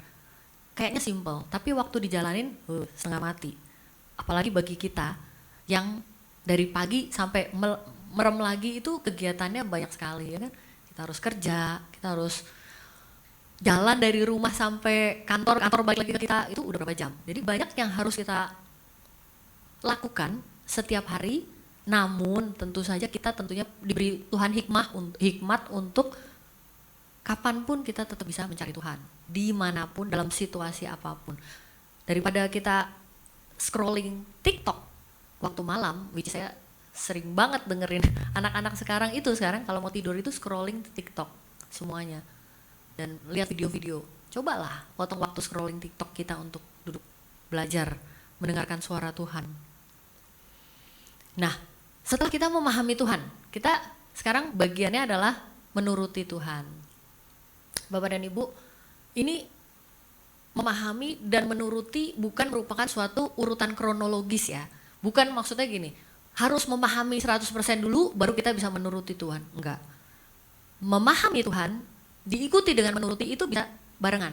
Kayaknya simple, tapi waktu dijalanin setengah mati. Apalagi bagi kita yang dari pagi sampai merem lagi itu kegiatannya banyak sekali ya kan. Kita harus kerja, kita harus jalan dari rumah sampai kantor balik lagi ke kita, itu udah berapa jam. Jadi banyak yang harus kita lakukan setiap hari, namun tentu saja kita tentunya diberi Tuhan hikmat untuk kapanpun kita tetap bisa mencari Tuhan, dimanapun dalam situasi apapun. Daripada kita scrolling TikTok waktu malam, which saya sering banget dengerin anak-anak sekarang kalau mau tidur itu scrolling TikTok semuanya. Dan lihat video-video, cobalah potong waktu scrolling TikTok kita untuk duduk belajar, mendengarkan suara Tuhan. Nah, setelah kita memahami Tuhan, kita sekarang bagiannya adalah menuruti Tuhan. Bapak dan Ibu, ini memahami dan menuruti bukan merupakan suatu urutan kronologis ya. Bukan maksudnya gini, harus memahami 100% dulu baru kita bisa menuruti Tuhan, enggak. Memahami Tuhan diikuti dengan menuruti itu bisa barengan.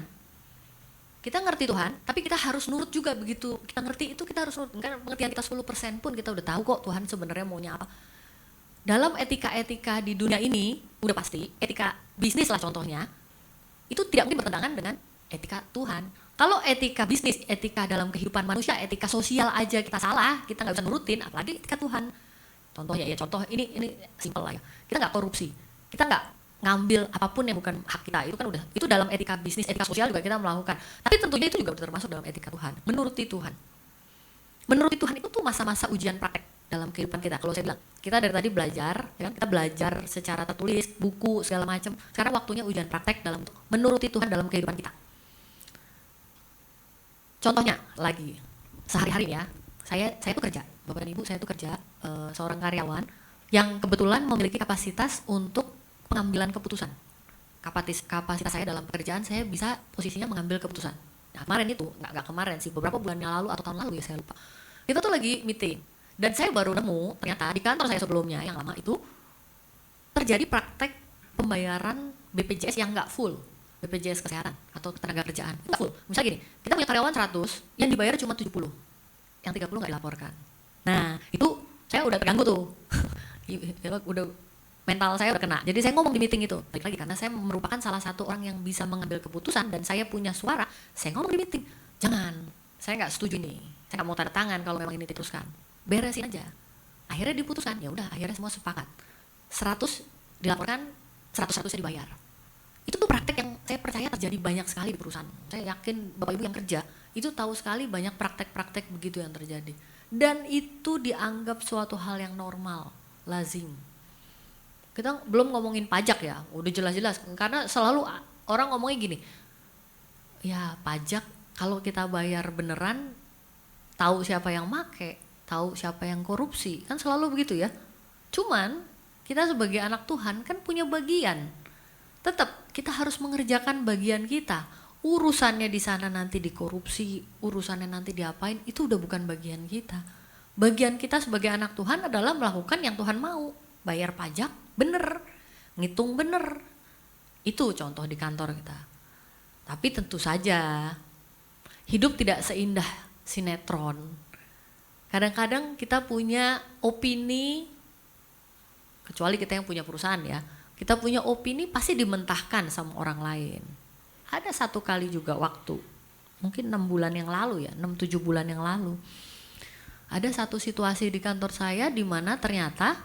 Kita ngerti Tuhan, tapi kita harus nurut juga begitu. Kita ngerti itu kita harus nurut. Kan pengertian kita 10% pun kita udah tahu kok Tuhan sebenarnya maunya apa. Dalam etika-etika di dunia ini, udah pasti, etika bisnis lah contohnya, itu tidak mungkin bertentangan dengan etika Tuhan. Kalau etika bisnis, etika dalam kehidupan manusia, etika sosial aja kita salah, kita nggak bisa nurutin, apalagi etika Tuhan. Contohnya ya, contoh ini simpel lah ya. Kita nggak korupsi, kita nggak ngambil apapun yang bukan hak kita, itu kan udah, itu dalam etika bisnis, etika sosial juga kita melakukan. Tapi tentunya itu juga termasuk dalam etika Tuhan, menuruti Tuhan. Menuruti Tuhan itu tuh masa-masa ujian praktek dalam kehidupan kita. Kalau saya bilang, kita dari tadi belajar, ya kan? Kita belajar secara tertulis, buku segala macam. Sekarang waktunya ujian praktek dalam menuruti Tuhan dalam kehidupan kita. Contohnya lagi, sehari-hari ya, saya tuh kerja, Bapak dan Ibu, saya tuh kerja seorang karyawan yang kebetulan memiliki kapasitas untuk pengambilan keputusan. Kapasitas saya dalam pekerjaan, saya bisa posisinya mengambil keputusan. Nah, kemarin itu, nggak kemarin sih, beberapa bulan yang lalu atau tahun lalu ya saya lupa. Kita tuh lagi meeting, dan saya baru nemu ternyata di kantor saya sebelumnya yang lama itu terjadi praktek pembayaran BPJS yang nggak full, BPJS kesehatan atau tenaga kerjaan nggak full. Misalnya gini, kita punya karyawan 100, yang dibayar cuma 70, yang 30 nggak dilaporkan. Nah itu saya udah terganggu tuh, udah mental saya udah kena. Jadi saya ngomong di meeting itu, balik lagi karena saya merupakan salah satu orang yang bisa mengambil keputusan dan saya punya suara, saya ngomong di meeting, jangan, saya nggak setuju nih, saya nggak mau tanda tangan kalau memang ini diteruskan, beresin aja. Akhirnya diputuskan, ya udah, akhirnya semua sepakat, 100 dilaporkan, 100 dibayar. Itu tuh praktek yang saya percaya terjadi banyak sekali di perusahaan. Saya yakin Bapak Ibu yang kerja itu tahu sekali banyak praktek-praktek begitu yang terjadi, dan itu dianggap suatu hal yang normal, lazim. Kita belum ngomongin pajak ya, udah jelas-jelas, karena selalu orang ngomongnya gini, ya pajak kalau kita bayar beneran, tahu siapa yang make, tahu siapa yang korupsi, kan selalu begitu ya. Cuman kita sebagai anak Tuhan kan punya bagian, tetap kita harus mengerjakan bagian kita. Urusannya di sana nanti dikorupsi, urusannya nanti diapain, itu udah bukan bagian kita. Bagian kita sebagai anak Tuhan adalah melakukan yang Tuhan mau, bayar pajak bener, ngitung bener. Itu contoh di kantor kita. Tapi tentu saja hidup tidak seindah sinetron. Kadang-kadang kita punya opini, kecuali kita yang punya perusahaan ya, kita punya opini pasti dimentahkan sama orang lain. Ada satu kali juga waktu, mungkin 6 bulan yang lalu ya, 6-7 bulan yang lalu. Ada satu situasi di kantor saya di mana ternyata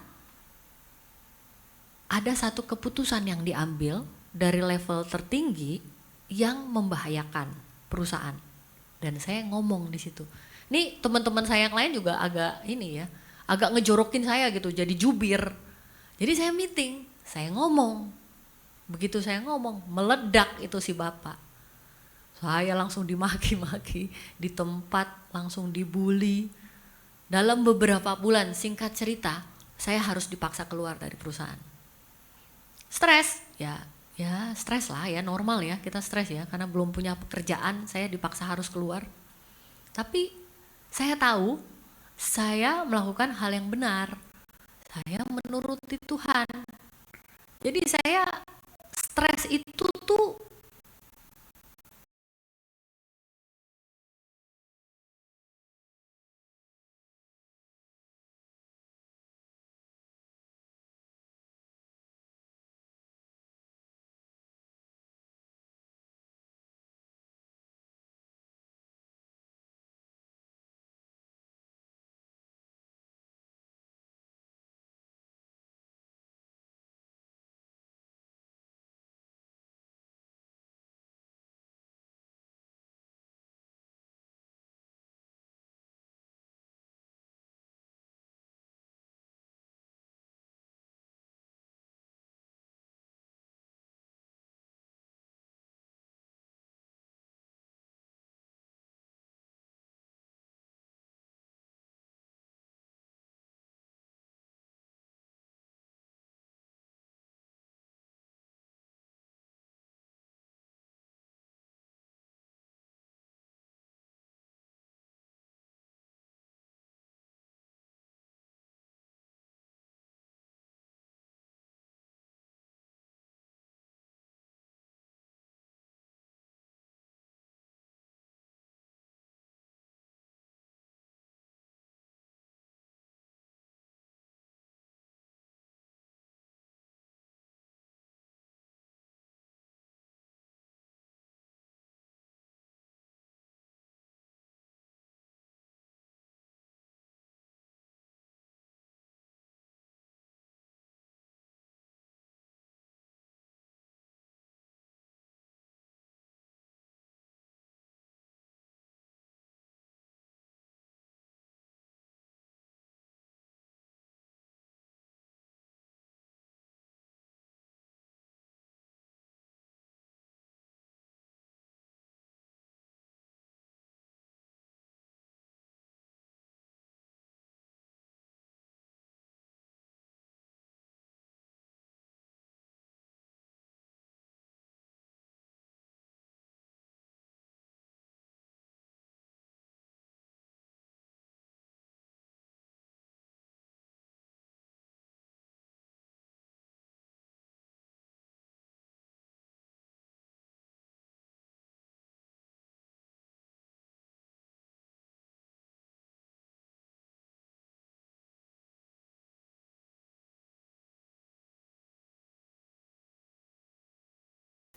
ada satu keputusan yang diambil dari level tertinggi yang membahayakan perusahaan. Dan saya ngomong di situ. Nih teman-teman saya yang lain juga agak ini ya, agak ngejorokin saya gitu, jadi jubir. Jadi saya meeting, saya ngomong. Begitu saya ngomong, meledak itu si bapak. Saya langsung dimaki-maki, di tempat langsung dibully. Dalam beberapa bulan, singkat cerita, saya harus dipaksa keluar dari perusahaan. Stres, ya stres lah ya, normal ya, kita stres ya, karena belum punya pekerjaan, saya dipaksa harus keluar. Tapi saya tahu, saya melakukan hal yang benar. Saya menuruti Tuhan. Jadi saya stres itu tuh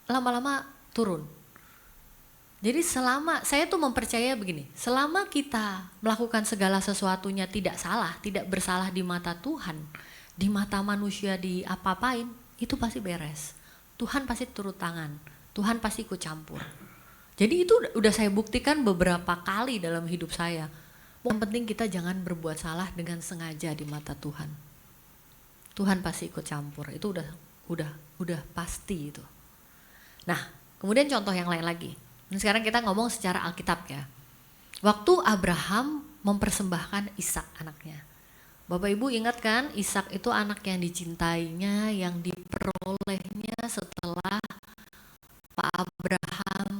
lama-lama turun. Jadi selama, saya tuh mempercaya begini, selama kita melakukan segala sesuatunya tidak salah, tidak bersalah di mata Tuhan, di mata manusia di apa-apain, itu pasti beres. Tuhan pasti turut tangan, Tuhan pasti ikut campur. Jadi itu udah saya buktikan beberapa kali dalam hidup saya. Yang penting kita jangan berbuat salah dengan sengaja di mata Tuhan. Tuhan pasti ikut campur, itu udah pasti itu. Nah, kemudian contoh yang lain lagi. Dan sekarang kita ngomong secara Alkitab ya. Waktu Abraham mempersembahkan Ishak anaknya. Bapak Ibu ingat kan, Ishak itu anak yang dicintainya, yang diperolehnya setelah Pak Abraham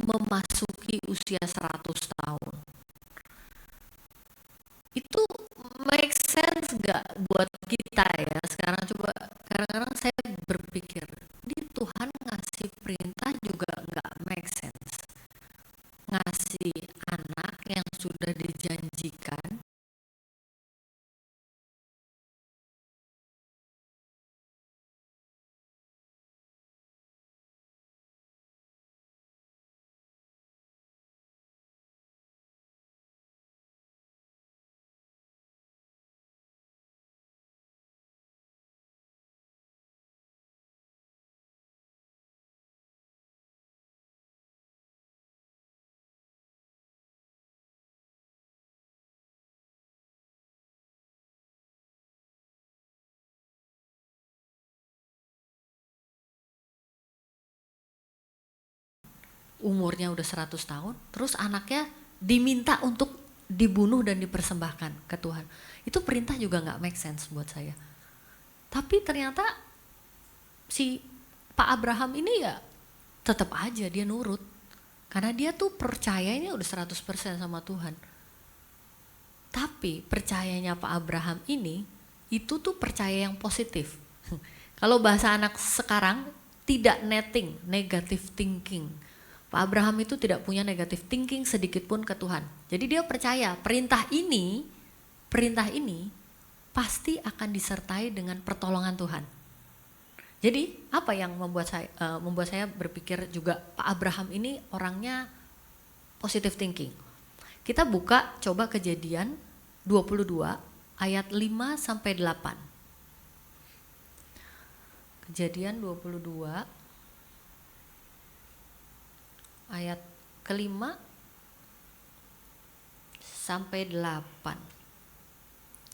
memasuki usia 100 tahun. Itu make sense gak buat kita ya? Sekarang coba, kadang-kadang saya berpikir, ini Tuhan ngasih perintah juga gak make sense. umurnya udah 100 tahun, terus anaknya diminta untuk dibunuh dan dipersembahkan ke Tuhan. Itu perintah juga nggak make sense buat saya. Tapi ternyata si Pak Abraham ini ya tetap aja dia nurut. Karena dia tuh percayanya udah 100% sama Tuhan. Tapi percayanya Pak Abraham ini itu tuh percaya yang positif. Kalau bahasa anak sekarang tidak netting, negative thinking. Pak Abraham itu tidak punya negative thinking sedikit pun ke Tuhan. Jadi dia percaya perintah ini pasti akan disertai dengan pertolongan Tuhan. Jadi apa yang membuat saya berpikir juga Pak Abraham ini orangnya positive thinking. Kita buka coba Kejadian 22 ayat 5 sampai 8. Kejadian 22 ayat ke-5 sampai 8.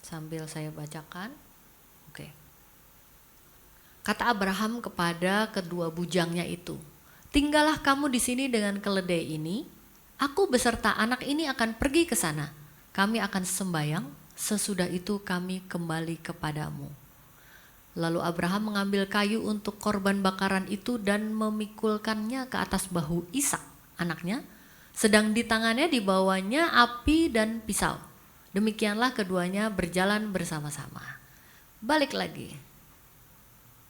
Sambil saya bacakan. Oke. Kata Abraham kepada kedua bujangnya itu, "Tinggallah kamu di sini dengan keledai ini. Aku beserta anak ini akan pergi ke sana. Kami akan sembahyang, sesudah itu kami kembali kepadamu." Lalu Abraham mengambil kayu untuk korban bakaran itu dan memikulkannya ke atas bahu Ishak, anaknya, sedang di tangannya dibawanya api dan pisau. Demikianlah keduanya berjalan bersama-sama. Balik lagi.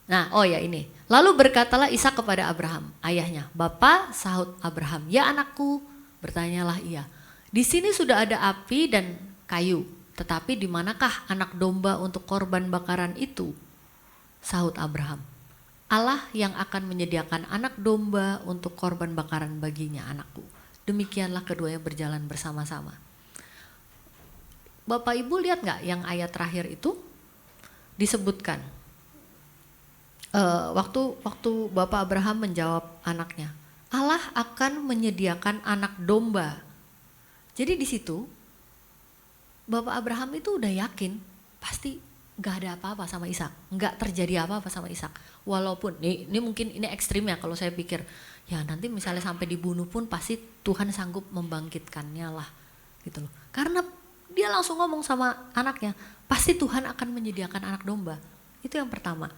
Nah, ini. Lalu berkatalah Ishak kepada Abraham, ayahnya, "Bapa," sahut Abraham. "Ya anakku," bertanyalah ia. "Di sini sudah ada api dan kayu, tetapi di manakah anak domba untuk korban bakaran itu?" Sahut Abraham, "Allah yang akan menyediakan anak domba untuk korban bakaran baginya, anakku." Demikianlah keduanya berjalan bersama-sama. Bapak Ibu lihat nggak yang ayat terakhir itu disebutkan? Waktu Bapak Abraham menjawab anaknya, Allah akan menyediakan anak domba. Jadi di situ Bapak Abraham itu udah yakin pasti nggak ada apa-apa sama Ishak, nggak terjadi apa-apa sama Ishak. Walaupun ini mungkin ini ekstrim ya, kalau saya pikir ya nanti misalnya sampai dibunuh pun pasti Tuhan sanggup membangkitkannya lah gitu loh. Karena dia langsung ngomong sama anaknya, pasti Tuhan akan menyediakan anak domba. Itu yang pertama.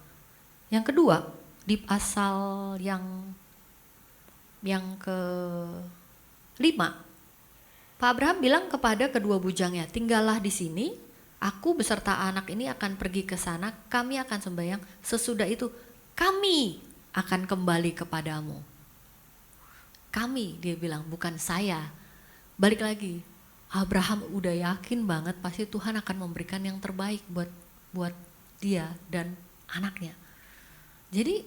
Yang kedua, di pasal yang ke-5, Pak Abraham bilang kepada kedua bujangnya, "Tinggallah di sini, aku beserta anak ini akan pergi ke sana, kami akan sembahyang, sesudah itu kami akan kembali kepadamu." Kami, dia bilang, bukan saya. Balik lagi, Abraham udah yakin banget pasti Tuhan akan memberikan yang terbaik buat dia dan anaknya. Jadi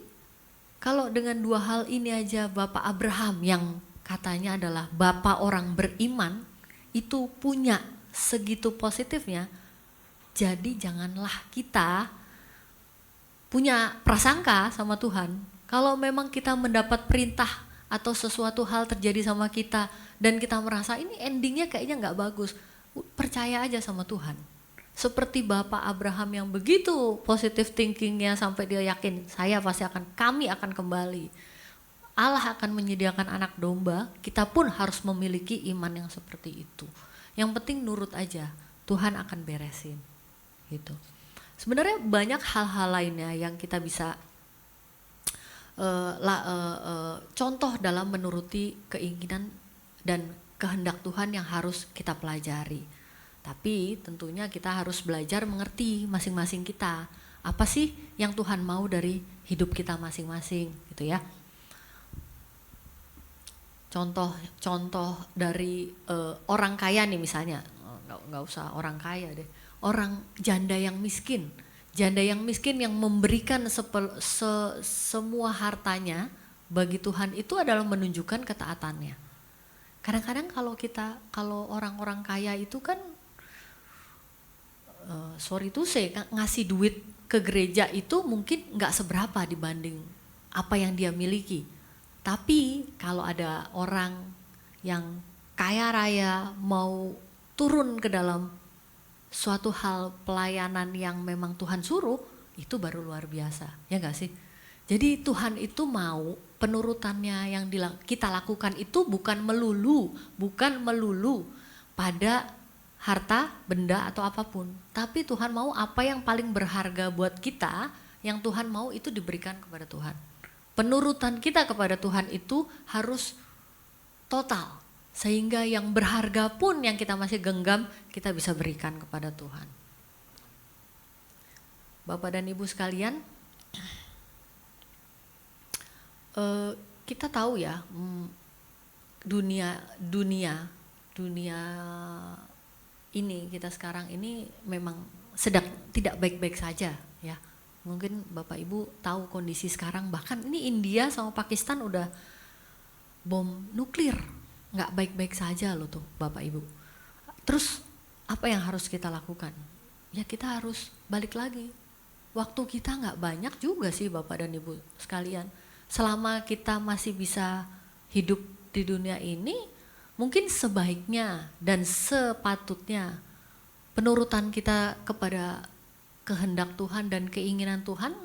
kalau dengan dua hal ini aja Bapak Abraham yang katanya adalah bapak orang beriman itu punya segitu positifnya, jadi janganlah kita punya prasangka sama Tuhan. Kalau memang kita mendapat perintah atau sesuatu hal terjadi sama kita dan kita merasa ini endingnya kayaknya nggak bagus, percaya aja sama Tuhan. Seperti Bapak Abraham yang begitu positive thinkingnya sampai dia yakin kami akan kembali. Allah akan menyediakan anak domba, kita pun harus memiliki iman yang seperti itu. Yang penting nurut aja, Tuhan akan beresin gitu. Sebenarnya banyak hal-hal lainnya yang kita bisa contoh dalam menuruti keinginan dan kehendak Tuhan yang harus kita pelajari. Tapi tentunya kita harus belajar mengerti masing-masing kita. Apa sih yang Tuhan mau dari hidup kita masing-masing gitu ya. Contoh dari orang kaya nih misalnya, nggak usah orang kaya deh. Orang janda yang miskin. Janda yang miskin yang memberikan semua hartanya bagi Tuhan itu adalah menunjukkan ketaatannya. Kadang-kadang kalau orang-orang kaya itu kan ngasih duit ke gereja itu mungkin nggak seberapa dibanding apa yang dia miliki. Tapi kalau ada orang yang kaya raya mau turun ke dalam suatu hal pelayanan yang memang Tuhan suruh, itu baru luar biasa, ya nggak sih? Jadi Tuhan itu mau penurutannya yang kita lakukan itu bukan melulu pada harta, benda atau apapun. Tapi Tuhan mau apa yang paling berharga buat kita, yang Tuhan mau itu diberikan kepada Tuhan. Penurutan kita kepada Tuhan itu harus total. Sehingga yang berharga pun yang kita masih genggam, kita bisa berikan kepada Tuhan. Bapak dan Ibu sekalian, kita tahu ya, dunia ini kita sekarang ini memang sedang tidak baik-baik saja ya. Mungkin Bapak Ibu tahu kondisi sekarang, bahkan ini India sama Pakistan udah bom nuklir, nggak baik-baik saja loh tuh Bapak Ibu. Terus apa yang harus kita lakukan? Ya kita harus balik lagi. Waktu kita nggak banyak juga sih Bapak dan Ibu sekalian. Selama kita masih bisa hidup di dunia ini, mungkin sebaiknya dan sepatutnya penurutan kita kepada kehendak Tuhan dan keinginan Tuhan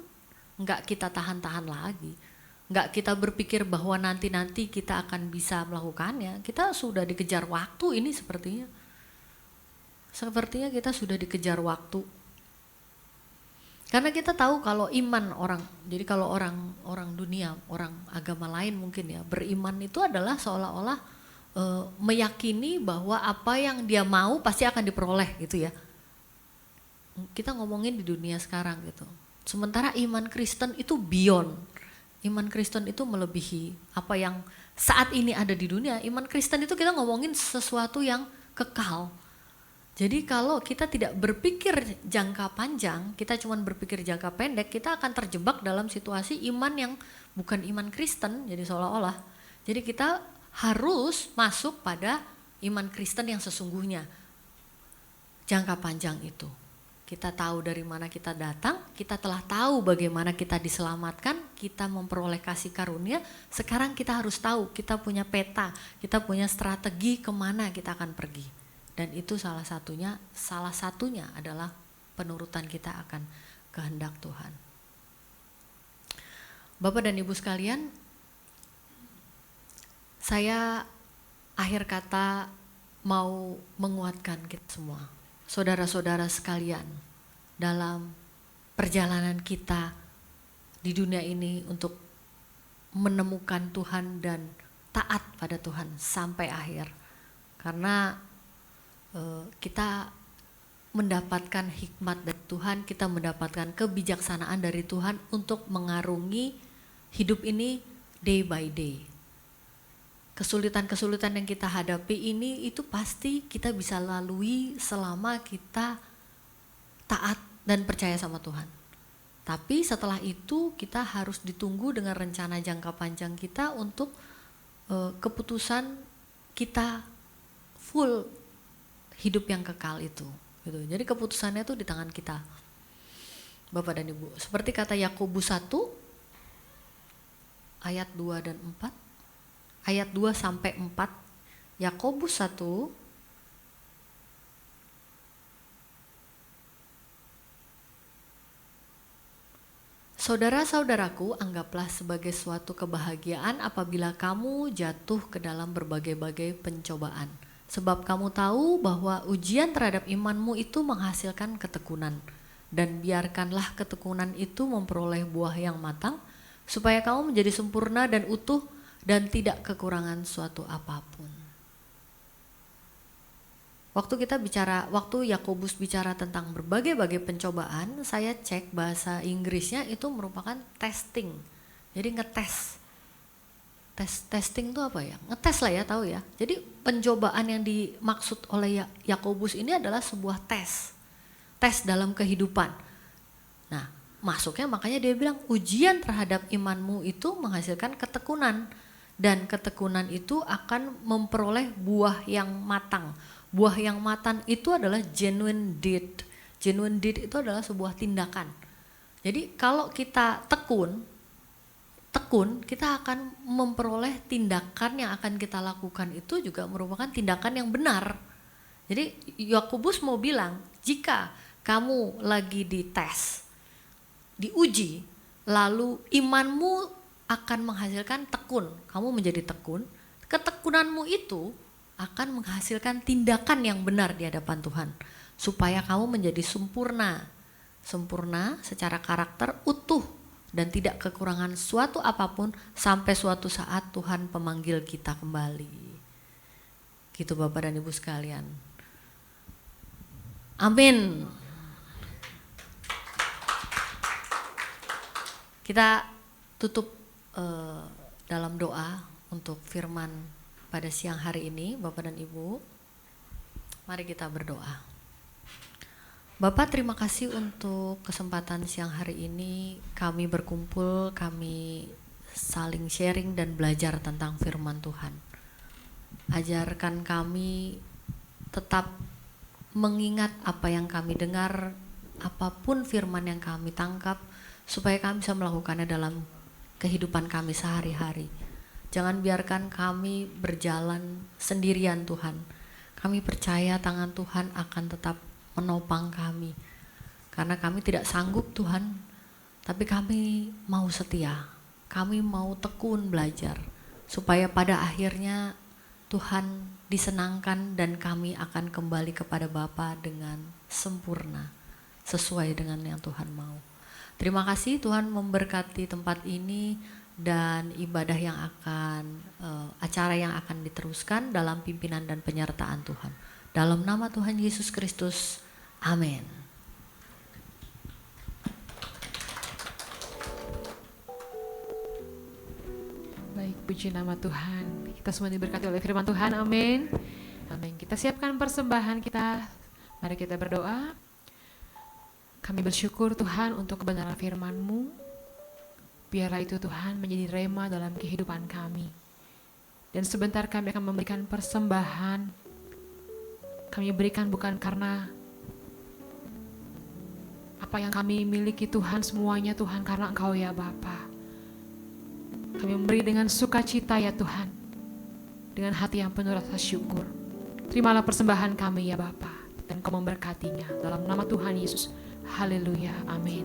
nggak kita tahan-tahan lagi. Nggak kita berpikir bahwa nanti-nanti kita akan bisa melakukannya. Kita sudah dikejar waktu ini sepertinya. Sepertinya kita sudah dikejar waktu. Karena kita tahu kalau iman orang, jadi kalau orang dunia, orang agama lain mungkin ya, beriman itu adalah seolah-olah meyakini bahwa apa yang dia mau pasti akan diperoleh gitu ya. Kita ngomongin di dunia sekarang gitu. Sementara iman Kristen itu beyond. Iman Kristen itu melebihi apa yang saat ini ada di dunia. Iman Kristen itu kita ngomongin sesuatu yang kekal. Jadi kalau kita tidak berpikir jangka panjang, kita cuma berpikir jangka pendek, kita akan terjebak dalam situasi iman yang bukan iman Kristen, jadi seolah-olah. Jadi kita harus masuk pada iman Kristen yang sesungguhnya. Jangka panjang itu. Kita tahu dari mana kita datang, kita telah tahu bagaimana kita diselamatkan, kita memperoleh kasih karunia. Sekarang kita harus tahu, kita punya peta, kita punya strategi kemana kita akan pergi. Dan itu salah satunya adalah penurutan kita akan kehendak Tuhan. Bapak dan Ibu sekalian, saya akhir kata mau menguatkan kita semua, saudara-saudara sekalian, dalam perjalanan kita di dunia ini untuk menemukan Tuhan dan taat pada Tuhan sampai akhir. Karena kita mendapatkan hikmat dari Tuhan, kita mendapatkan kebijaksanaan dari Tuhan untuk mengarungi hidup ini day by day. Kesulitan-kesulitan yang kita hadapi ini itu pasti kita bisa lalui selama kita taat dan percaya sama Tuhan. Tapi setelah itu kita harus ditunggu dengan rencana jangka panjang kita untuk keputusan kita full hidup yang kekal itu gitu. Jadi keputusannya itu di tangan kita Bapak dan Ibu. Seperti kata Yakobus 1 ayat 2 dan 4. Ayat 2 sampai 4. Yakobus 1 Saudara-saudaraku, anggaplah sebagai suatu kebahagiaan apabila kamu jatuh ke dalam berbagai-bagai pencobaan. Sebab kamu tahu bahwa ujian terhadap imanmu itu menghasilkan ketekunan. Dan biarkanlah ketekunan itu memperoleh buah yang matang, supaya kamu menjadi sempurna dan utuh dan tidak kekurangan suatu apapun. Waktu Yakobus bicara tentang berbagai-bagai pencobaan, saya cek bahasa Inggrisnya itu merupakan testing. Jadi ngetes. Testing itu apa ya? Ngetes lah ya, tahu ya. Jadi pencobaan yang dimaksud oleh Yakobus ini adalah sebuah tes. Tes dalam kehidupan. Nah, masuknya makanya dia bilang ujian terhadap imanmu itu menghasilkan ketekunan. Dan ketekunan itu akan memperoleh buah yang matang. Buah yang matang itu adalah genuine deed. Genuine deed itu adalah sebuah tindakan. Jadi kalau kita tekun, kita akan memperoleh tindakan yang akan kita lakukan itu juga merupakan tindakan yang benar. Jadi Yakobus mau bilang, jika kamu lagi dites, diuji, lalu imanmu akan menghasilkan tekun. Kamu menjadi tekun, ketekunanmu itu akan menghasilkan tindakan yang benar di hadapan Tuhan. Supaya kamu menjadi sempurna. Sempurna secara karakter, utuh, dan tidak kekurangan suatu apapun sampai suatu saat Tuhan memanggil kita kembali. Gitu Bapak dan Ibu sekalian. Amin. Kita tutup dalam doa untuk firman pada siang hari ini, Bapak dan Ibu. Mari kita berdoa. Bapak, terima kasih untuk kesempatan siang hari ini kami berkumpul, kami saling sharing dan belajar tentang firman Tuhan. Ajarkan kami tetap mengingat apa yang kami dengar, apapun firman yang kami tangkap, supaya kami bisa melakukannya dalam kehidupan kami sehari-hari. Jangan biarkan kami berjalan sendirian Tuhan. Kami percaya tangan Tuhan akan tetap menopang kami. Karena kami tidak sanggup Tuhan, tapi kami mau setia. Kami mau tekun belajar, supaya pada akhirnya Tuhan disenangkan dan kami akan kembali kepada Bapa dengan sempurna, sesuai dengan yang Tuhan mau. Terima kasih Tuhan memberkati tempat ini dan ibadah yang acara yang akan diteruskan dalam pimpinan dan penyertaan Tuhan. Dalam nama Tuhan Yesus Kristus, amin. Baik, puji nama Tuhan. Kita semua diberkati oleh firman Tuhan, amin. Amin. Kita siapkan persembahan kita. Mari kita berdoa. Kami bersyukur Tuhan untuk kebenaran firman-Mu. Biarlah itu Tuhan menjadi rema dalam kehidupan kami. Dan sebentar kami akan memberikan persembahan. Kami berikan bukan karena apa yang kami miliki Tuhan, semuanya Tuhan karena Engkau ya Bapa. Kami memberi dengan sukacita ya Tuhan, dengan hati yang penuh rasa syukur. Terimalah persembahan kami ya Bapa, dan Kau memberkatinya dalam nama Tuhan Yesus. Haleluya, amin.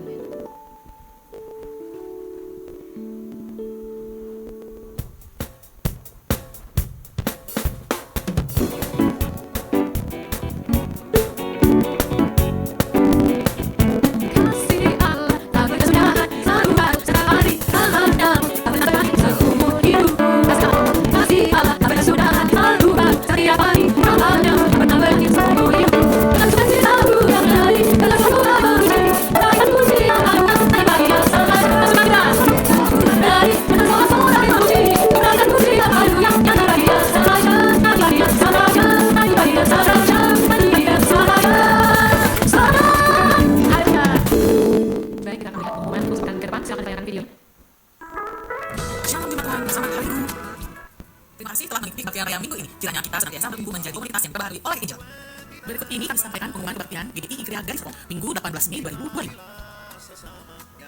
Minggu 18 Mei 2025.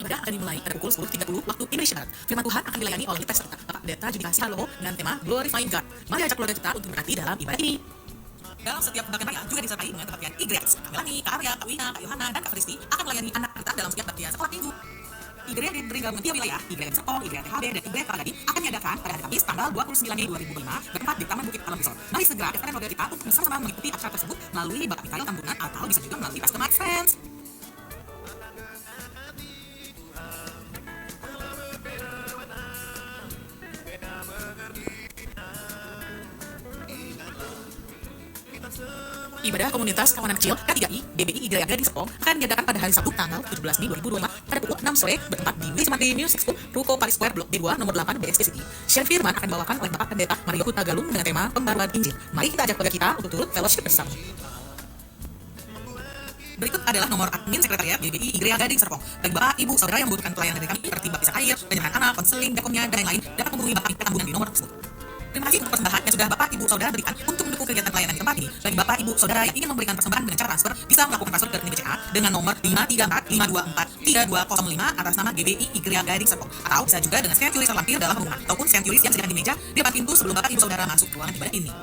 Ibadah akan dimulai pada pukul 10.30 waktu Indonesia Barat. Firman Tuhan akan dilayani oleh pastor kita, Bapak Pendeta Judi Kasih Halomo, dengan tema Glorifying God. Mari ajak keluarga kita untuk berarti dalam ibadah ini. Dalam setiap kebaktian raya juga disertai dengan kebaktian IGREX. Kak Melani, Kak Arya, Kak Wina, Kak Yohana, dan Kak Kristi akan melayani anak kita dalam setiap kebaktian sekolah minggu. IGREX diberi gabungan tiap wilayah, IGREX Serpong, IGREX THB, dan IGREX Kalagadi akan diadakan pada hari Kamis tanggal 29 Mei 2005 bertempat di Taman Bukit Alam Resort. Mari segera daftarkan keluarga kita untuk bersama-sama mengikuti acara tersebut melalui Bapak Mikael Tambunan atau bisa juga melalui Pastor Mike Friends. Ibadah komunitas kawanan kecil K3I BBI Gereja Gading Serpong akan diadakan pada hari Sabtu tanggal 17 Mei 2025 pada pukul 6 sore bertempat di Wisma Music School, Ruko Paris Square, Blok B2, nomor 8, BSD City. Share firman akan dibawakan oleh Bapak Pendeta Mario Huta Galung dengan tema Pembaruan Injil. Mari kita ajak keluarga kita untuk turut fellowship bersama. Berikut adalah nomor admin sekretariat BBI Gereja Gading Serpong. Bagi Bapak, Ibu, Saudara yang membutuhkan pelayanan dari kami seperti baptisan air, penyerahan anak, konseling, dakomnya, dan lain-lain dapat menghubungi Bapak Mikael Tambunan di nomor tersebut. Terima kasih untuk persembahan yang sudah Bapak, Ibu, Saudara berikan untuk mendukung kegiatan pelayanan di tempat ini. Bagi Bapak, Ibu, Saudara yang ingin memberikan persembahan dengan cara transfer, bisa melakukan transfer ke rekening BCA dengan nomor 534-524-3205 atas nama GBI Gereja Gading Serpong. Atau bisa juga dengan scan QRIS terlampir dalam pengumuman, ataupun scan QRIS yang disediakan di meja di depan pintu sebelum Bapak, Ibu, Saudara masuk ruangan ibadah ini.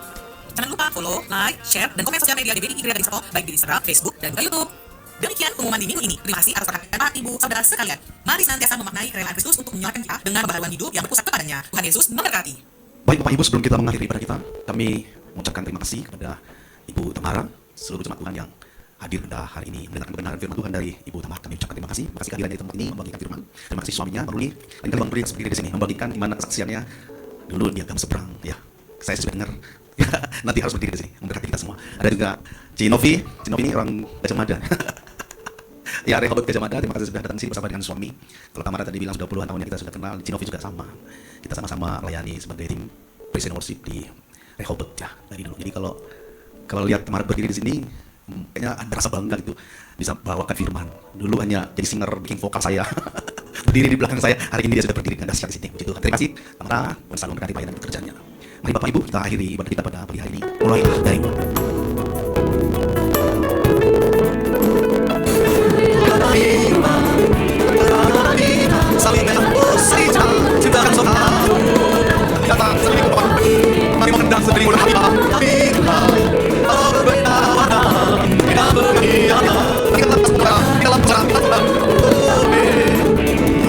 Jangan lupa follow, like, share, dan komen sosial media GBI Gereja Gading Serpong, baik di Instagram, Facebook, dan juga YouTube. Demikian pengumuman di minggu ini. Terima kasih atas perhatian Bapak, Ibu, Saudara sekalian. Mari senantiasa memaknai kerelaan Kristus untuk menyelamatkan kita dengan pembaharuan hidup yang berpusat kepadanya. Tuhan Yesus memberkati. Baik Bapak Ibu, sebelum kita mengakhiri ibadah kita, kami mengucapkan terima kasih kepada Ibu Tamara, seluruh jemaat Tuhan yang hadir pada hari ini mendengarkan kebenaran firman Tuhan dari Ibu Tamara. Kami ucapkan terima kasih kehadirannya di tempat ini membagikan firman. Terima kasih suaminya, Bang Ruli, lain kali Bang Ruli yang seperti di sini membagikan gimana kesaksiannya dulu di agama seberang. Ya, saya sudah dengar. Ya, nanti harus berdiri di sini memberkati kita semua. Ada juga Cinovi ini orang Gajah Mada. Ya, Rehoboth Gajah Mada, terima kasih sudah datang sini bersama dengan suami. Kalau Tamara tadi bilang sudah puluhan tahun yang kita sudah kenal, Cinovi juga sama. Kita sama-sama melayani sebagai tim praise and worship di Rehoboth ya dari dulu. Jadi kalau lihat Tamara berdiri di sini, kayaknya ada rasa bangga gitu bisa bawakan firman. Dulu hanya jadi singer bikin vokal saya. Berdiri di belakang saya, hari ini dia sudah berdiri dengan dahsyat di sini. Puji Tuhan. Terima kasih Tamara, dan selalu berkati pelayanan pekerjaannya. Mari Bapak Ibu, kita akhiri ibadah kita pada pagi hari ini. Mulai dari saling menembus hijau, ciptakan sopa. Datang sendiri ke mari mengendang sendiri mulai hati Allah berbenah, kita berkhianat, kita lepas murah, kita lepas murah, kita lepas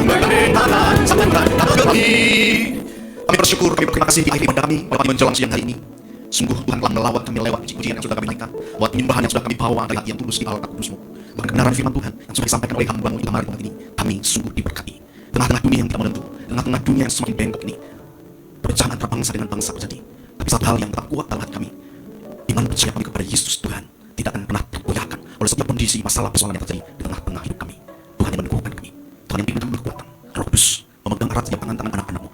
berkhianat, sampai murah, kita berkhianat. Kami bersyukur, kami berterima kasih di akhir ibadah kami, pada menjelang siang hari ini. Sungguh Tuhan telah melawat kami lewat puji-pujian yang sudah kami naikkan, buat penyembahan yang sudah kami bawa dari hati yang tulus di alat kudus-Mu. Bahkan kebenaran firman Tuhan yang sudah disampaikan oleh hamba-Mu di tempat ini, kami sungguh diberkati. Tengah-tengah dunia yang tidak menentu, tengah-tengah dunia yang semakin bengkok ini, perpecahan antara bangsa dengan bangsa terjadi. Tapi satu hal yang tetap kuat dalam hati kami, iman percaya kami kepada Yesus Tuhan tidak akan pernah tergoyahkan oleh setiap kondisi masalah persoalan yang terjadi di tengah-tengah hidup kami. Tuhan yang meneguhkan kami, Tuhan yang berikan kami kekuatan, Roh Kudus memegang erat setiap tangan anak-anak-Mu,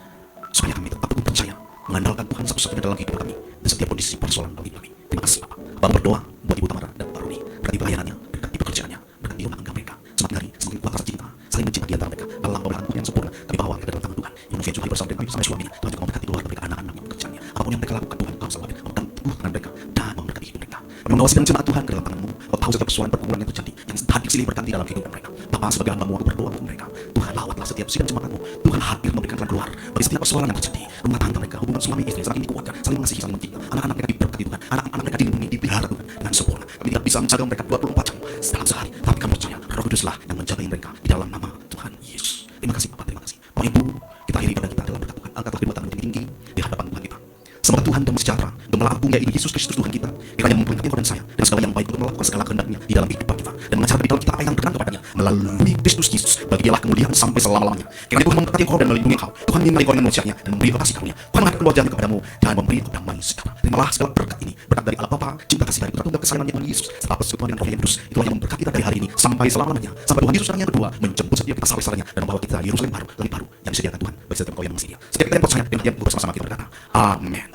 supaya kami tetap teguh percaya mengandalkan Tuhan satu-satunya dalam hidup kami dan setiap kondisi persoalan dalam hidup kami. Terima kasih Bapak. Bang berdoa buat Ibu Tamara dan Pak Rudi, berkati pelayanannya, berkati pekerjaannya, berkati rumah tangga mereka. Semakin hari semakin kuat rasa cinta, saling mencintai antara mereka. Dalam pemeliharaan Tuhan yang sempurna, kami bawa mereka dalam tangan Tuhan. Yang mungkin juga bersama dengan kami sampai suaminya. Tuhan juga memberkati keluarga mereka, anak-anaknya, pekerjaannya. Apapun yang mereka lakukan, Tuhan Engkau selalu memegang teguh tangan mereka dan memberkati hidup mereka. Kami mengawasikan jemaat Tuhan ke dalam tangan-Mu. Kau tahu setiap persoalan pergumulan yang terjadi, yang hadir silih berganti dalam kehidupan mereka. Bapak sebagai hamba-Mu, aku berdoa untuk mereka. Tuhan lawatlah setiap sidang jemaat-Mu. Tuhan hadir memberikan jalan keluar bagi setiap persoalan yang terjadi. Rumah tangga mereka, hubungan suami istri saling dikuatkan, saling mengasihi, saling mencinta. Anak-anak mereka diberkati Tuhan, anak-anak mereka dilindungi, dipelihara Tuhan dengan sempurna. Kami tidak bisa menjaga mereka 24 jam dalam sehari, tapi kami percaya Roh Kuduslah yang menjaga mereka di dalam nama Tuhan Yesus. Terima kasih Bapak, terima kasih. Bapak Ibu, kita akhiri ibadah kita dalam berkat Tuhan. Angkatlah kedua tangan tinggi di hadapan Tuhan kita. Semoga Tuhan damai sejahtera, gemilang agung yaitu Yesus Kristus Tuhan kita, kiranya memperlihatkan kepada saya dan segala yang baik untuk melakukan segala kehendaknya di dalam kehidupan kita dan mengajarkan di dalam kita apa yang berkenan kepadanya melalui Kristus Yesus. Bagi Dialah kemuliaan sampai selama-lamanya. Kiranya Tuhan memberkati engkau dan melindungi engkau. Tuhan menyinari engkau dengan manusianya dan memberi kasih karunia. Tuhan mengangkat wajahnya kepadamu dan memberi engkau damai sejahtera. Terimalah segala berkat ini, berkat dari Allah Bapa, cinta kasih dari Putra Tunggal kesayangan Tuhan Yesus, serta persekutuan dengan Roh yang kudus. Itulah yang memberkati kita dari hari ini sampai selama-lamanya. Sampai Tuhan Yesus datang yang kedua menjemput setiap kita saleh-salehnya dan membawa kita Yerusalem baru, langit baru yang disediakan Tuhan bagi setiap engkau yang mengasihi Dia. Setiap kita yang percaya dan yang bersama-sama kita berkata, Amin.